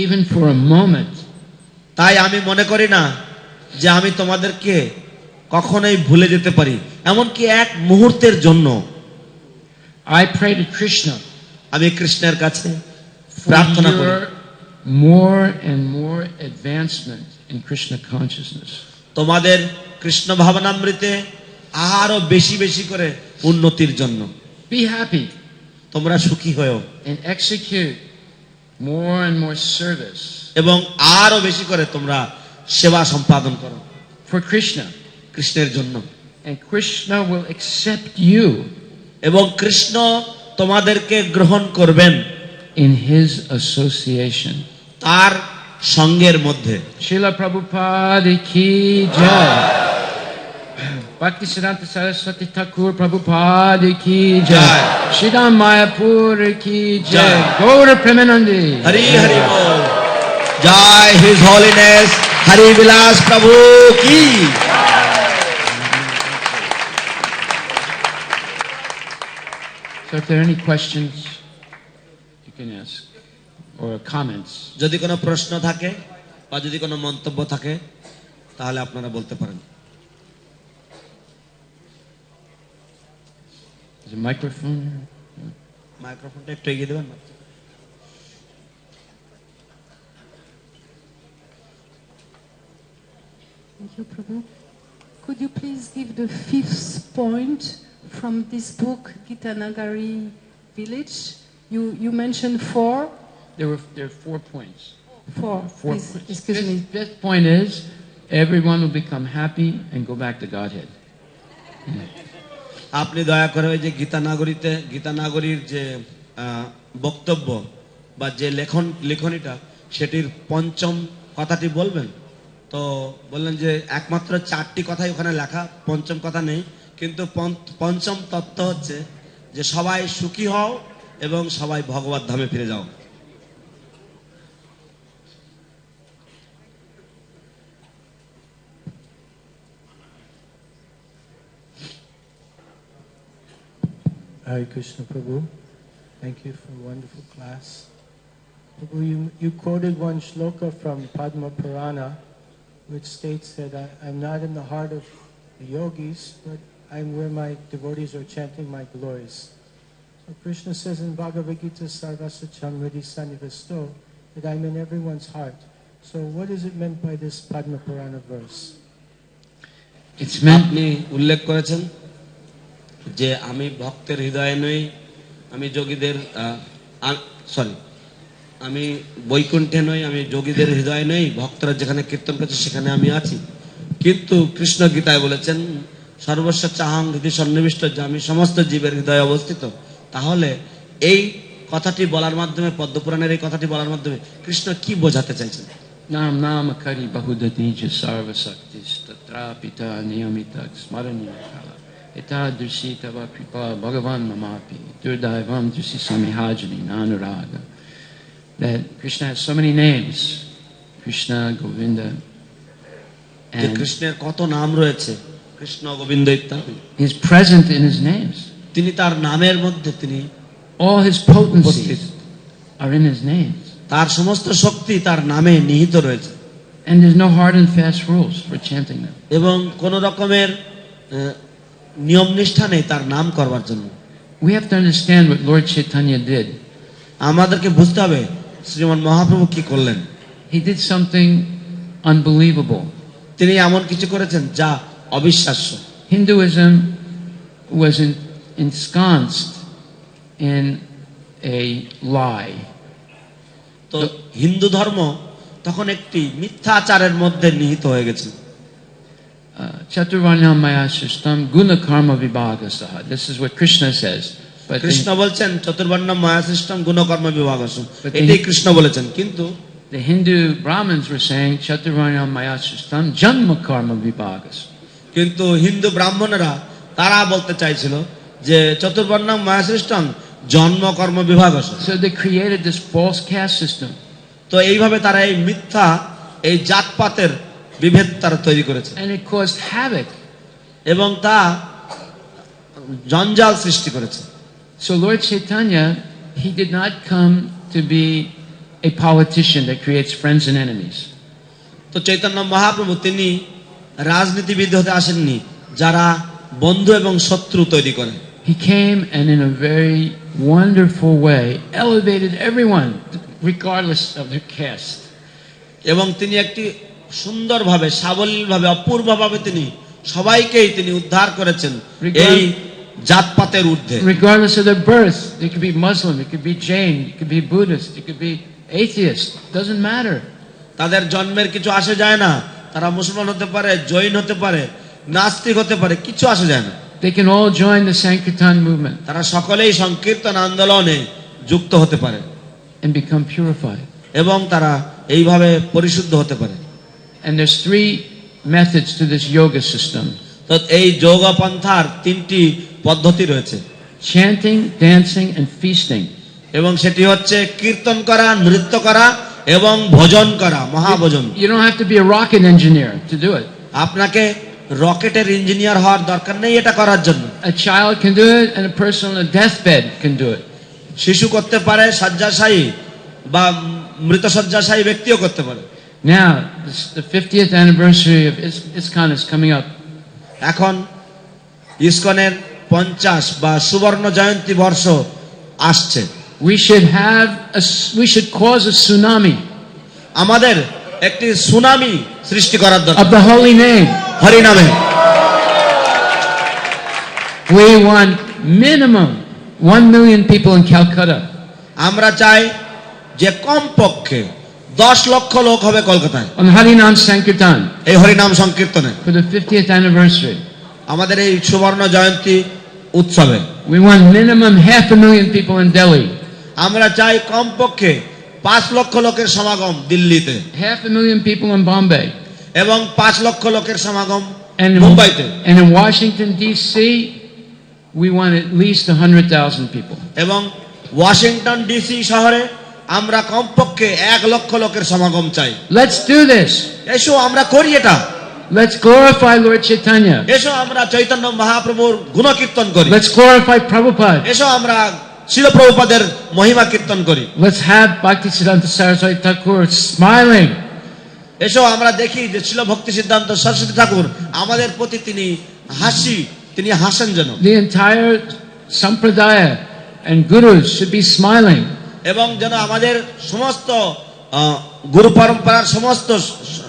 even for a moment. তাই আমি মনে করি না যে আমি তোমাদেরকে কখনোই ভুলে যেতে পারি, এমনকি এক মুহূর্তের জন্য। I pray to Krishna আমি কৃষ্ণের কাছে for প্রার্থনা করি your more and more advancement in Krishna consciousness. তোমাদের কৃষ্ণ ভাবনামৃতে আরো বেশি বেশি করে উন্নতির জন্য। Be happy তোমরা সুখী হও and execute more and more service এবং আরো বেশি করে তোমরা সেবা সম্পাদন করো for Krishna, কৃষ্ণের জন্য, and Krishna will accept you এবং কৃষ্ণ তোমাদেরকে গ্রহণ করবেন in his association. তার সঙ্গের মধ্যে। Srila Prabhupada ki jai. Bhaktisiddhanta Saraswati Thakur Prabhupada ki jai. Shridham Mayapur ki jai. Gaura Premanandi. Hari Hari বল। জয় হিজ হলিনেস হরি বিলাস প্রভু কি। So if there are any questions, you can ask, or comments. যদি কোনো প্রশ্ন থাকে বা যদি কোনো মন্তব্য থাকে তাহলে আপনারা বলতে পারেন। Is a microphone? মাইক্রোফোনটা একটু এগিয়ে দেবেন। Thank you, Prabhu. Could you please give the fifth point from this book, Gita Nagari Village? You mentioned four. There are 4 points. Four. Four Please, points. excuse me. Fifth point is everyone will become happy and go back to Godhead. আপনি দয়া করে ওই যে গীতানাগরীর যে বক্তব্য বা যে লেখনীটা সেটির পঞ্চম কথাটি বলবেন। তো বললেন যে একমাত্র 4টি কথাই ওখানে লেখা, পঞ্চম কথা নেই, কিন্তু পঞ্চম তত্ত্ব হচ্ছে যে সবাই সুখী হও এবং সবাই ভগবত ধামে ফিরে যাও। Hare Krishna Prabhu, thank you for a wonderful class. Prabhu, you quoted one shloka from Padma Purana, which states that I'm not in the heart of the yogis, but I'm where my devotees are chanting my glories. So Krishna says in Bhagavad Gita, Sarvasya Chamriti Sanivasto, that I'm in everyone's heart. So what is it meant by this Padma Purana verse? It's meant আপনি উল্লেখ করেছেন যে আমি ভক্তের হৃদয়ে নই, আমি যোগীদের আমি বৈকুণ্ঠে নই, আমি যোগীদের হৃদয়ে নই, ভক্তরা যেখানে কীর্তন করছে সেখানে আমি আছি। কিন্তু কৃষ্ণ গীতায় বলেছেন সর্বস্ব চাহং হৃদয় সন্নিবিষ্ট, যে আমি সমস্ত জীবের হৃদয়ে অবস্থিত। তাহলে এই কথাটি বলার মাধ্যমে, পদ্মপুরাণের এই কথাটি বলার মাধ্যমে কৃষ্ণ কি বোঝাতে চাইছেন? Nam Nama Kari Bahudadija Sarva Saktis Tatra Pita Niyamita Smaraniya Kala Eta Dursita Vakripa Bhagavan Mamapi Durdaivam Dursi Samihajani Nanuraga. That Krishna has so many names, Krishna, Govinda, যে and কৃষ্ণের কত নাম রয়েছে, কৃষ্ণ, গোবিন্দ ইত্যাদি। He's present in His names. তিনি তার নামের মধ্যে তিনি All His potencies are in His names. তার সমস্ত শক্তি তার নামে নিহিত রয়েছে, And there's no hard and fast rules for chanting them. এবং কোন রকমের নিয়ম নিষ্ঠা নেই তার নাম করবার জন্য। We have to understand what Lord Chaitanya did. আমাদেরকে বুঝতে হবে শ্রীমান মহাপ্রভু কি করলেন। He did something unbelievable. তিনি এমন কিছু করেছেন যা অবিশ্বাস্য। Hinduism was ensconced in a lie. তো হিন্দু ধর্ম তখন একটি মিথ্যাচারের মধ্যে নিহিত হয়ে গেছে। Chaturvarnyam maya srishtam guna karma vibhagasaha. This is what Krishna says. But Krishna বলছেন চতুর্বর্ণ মায়া সৃষ্টম গুণকর্ম বিভাগসম, But এটাই কৃষ্ণ বলেছেন। কিন্তু the Hindu Brahmins were saying Chaturvarnyam maya srishtam janma karma vibhagas. কিন্তু হিন্দু ব্রাহ্মণেরা তারা বলতে চাইছিল যে চতুর্বর্ণং মহাসৃষ্টং জন্ম কর্ম বিভাগ আছে। So they created this false caste system. তো এইভাবে তারা এই মিথ্যা এই জাতপাতের বিভেদ তারা তৈরি করেছে And it caused havoc. এবং তা জঞ্জাল সৃষ্টি করেছে। So Lord Chaitanya, he did not come to be a politician that creates friends and enemies. তো চৈতন্য মহাপ্রভু তিনি রাজনীতিবিদ হতে আসেননি যারা বন্ধু এবং শত্রু তৈরি করে। He came and in a very wonderful way elevated everyone regardless of their caste. এবং তিনি একটি সুন্দরভাবে সাবলীলভাবে অপূর্বভাবে তিনি সবাইকেই তিনি উদ্ধার করেছেন এই জাতপাতের ঊর্ধ্বে। Regardless of their birth, they could be Muslim, it could be Jain, it could be Buddhist, it could be atheist, doesn't matter. তাদের জন্মের কিছু আসে যায় না, তারা মুসলমান হতে পারে, জৈন হতে পারে, নাস্তিক হতে পারে, কিছু আসে যায় না। They can all join the Sankirtan movement তারা সকলেই সংকীর্তন আন্দোলনে যুক্ত হতে পারে and become purified. এবং তারা এইভাবে পরিশুদ্ধ হতে পারে। And there's 3 methods to this yoga system: তো এই যোগ পন্থার 3টি পদ্ধতি রয়েছে, chanting, dancing, and feasting. এবং সেটি হচ্ছে কীর্তন করা, নৃত্য করা এবং ভোজন করা, মহাভোজন। You don't have to be a rocket engineer to do it. আপনাকে রকেটের ইঞ্জিনিয়ার হওয়ার দরকার নেই এটা করার জন্য। A child can do it, and a person on a deathbed can do it. শিশু করতে পারে, শয্যাশায়ী বা মৃত শয্যাশায়ী ব্যক্তিও করতে পারে। Now, the 50th anniversary of ISKCON is coming up. এখন ইসকনের 50 বা সুবর্ণ জয়ন্তী বর্ষ আসছে। We should cause a tsunami আমাদের একটি সুনামি সৃষ্টি করার দরকার of the holy name. Hari নামে। We want minimum 1 million people in Calcutta. আমরা চাই যে কমপক্ষে 10 লক্ষ লোক হবে কলকাতায় On Harinam Sankirtan এই হরিনাম সংকীর্তনে for the 50th anniversary. আমাদের এই সুবর্ণ জয়ন্তী উৎসবে। We want minimum 500,000 people in Delhi. আমরা চাই কমপক্ষে 5 লক্ষ লোকের সমাগম দিল্লিতে 500,000 people in Bombay. এবং 5 লক্ষ লোকের সমাগম And মুম্বাইতে। in Washington D.C. we want at least 100,000 people. এবং ওয়াশিংটন ডিসি শহরে আমরা কমপক্ষে 1 লক্ষ লোকের সমাগম চাই। Let's do this. এসো আমরা করি এটা। Let's glorify Lord Chaitanya. এসো আমরা চৈতন্য মহাপ্রভুর গুণকীর্তন করি। Let's glorify Prabhupada. এসো আমরা শিল প্রভুপাদের মহিমা কীর্তন করি। Let's have Bhaktisiddhanta Saraswati Thakur smiling. এসো আমরা দেখি যে শিল ভক্তি সিদ্ধান্ত সরস্বতী ঠাকুর আমাদের প্রতি তিনি হাসেন যেন। The entire sampradaya and gurus should be smiling. এবং যেন আমাদের সমস্ত গুরু পরম্পরার সমস্ত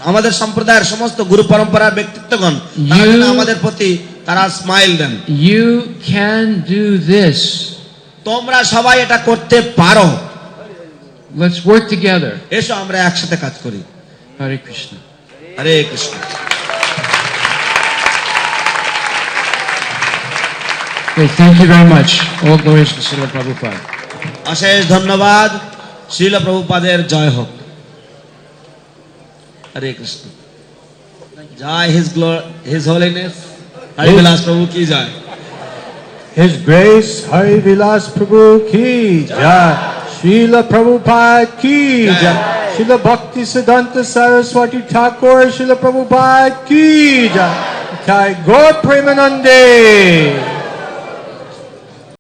আমাদের সম্প্রদায়ের সমস্ত গুরু পরম্পরার ব্যক্তিত্বগণ তারা যেন আমাদের প্রতি তারা স্মাইল দেন। You can do this. তোমরা সবাই এটা করতে পারো। Let's work together. এসো আমরা একসাথে কাজ করি। Hare Krishna. Hare Krishna. Okay, thank you very much. All glories to Srila Prabhupada. অশেষ ধন্যবাদ। শ্রীল প্রভুপাদের জয় হোক। হরে কৃষ্ণ। জয় হিজ হোলিনেস হরি বিলাস প্রভু কি জয়। His Grace Hari Vilas Prabhu ki jai. Srila Prabhupada ki jai. Srila Bhakti Siddhanta Saraswati Thakur Srila Prabhupada ki jai. Jai Gaur Premanande.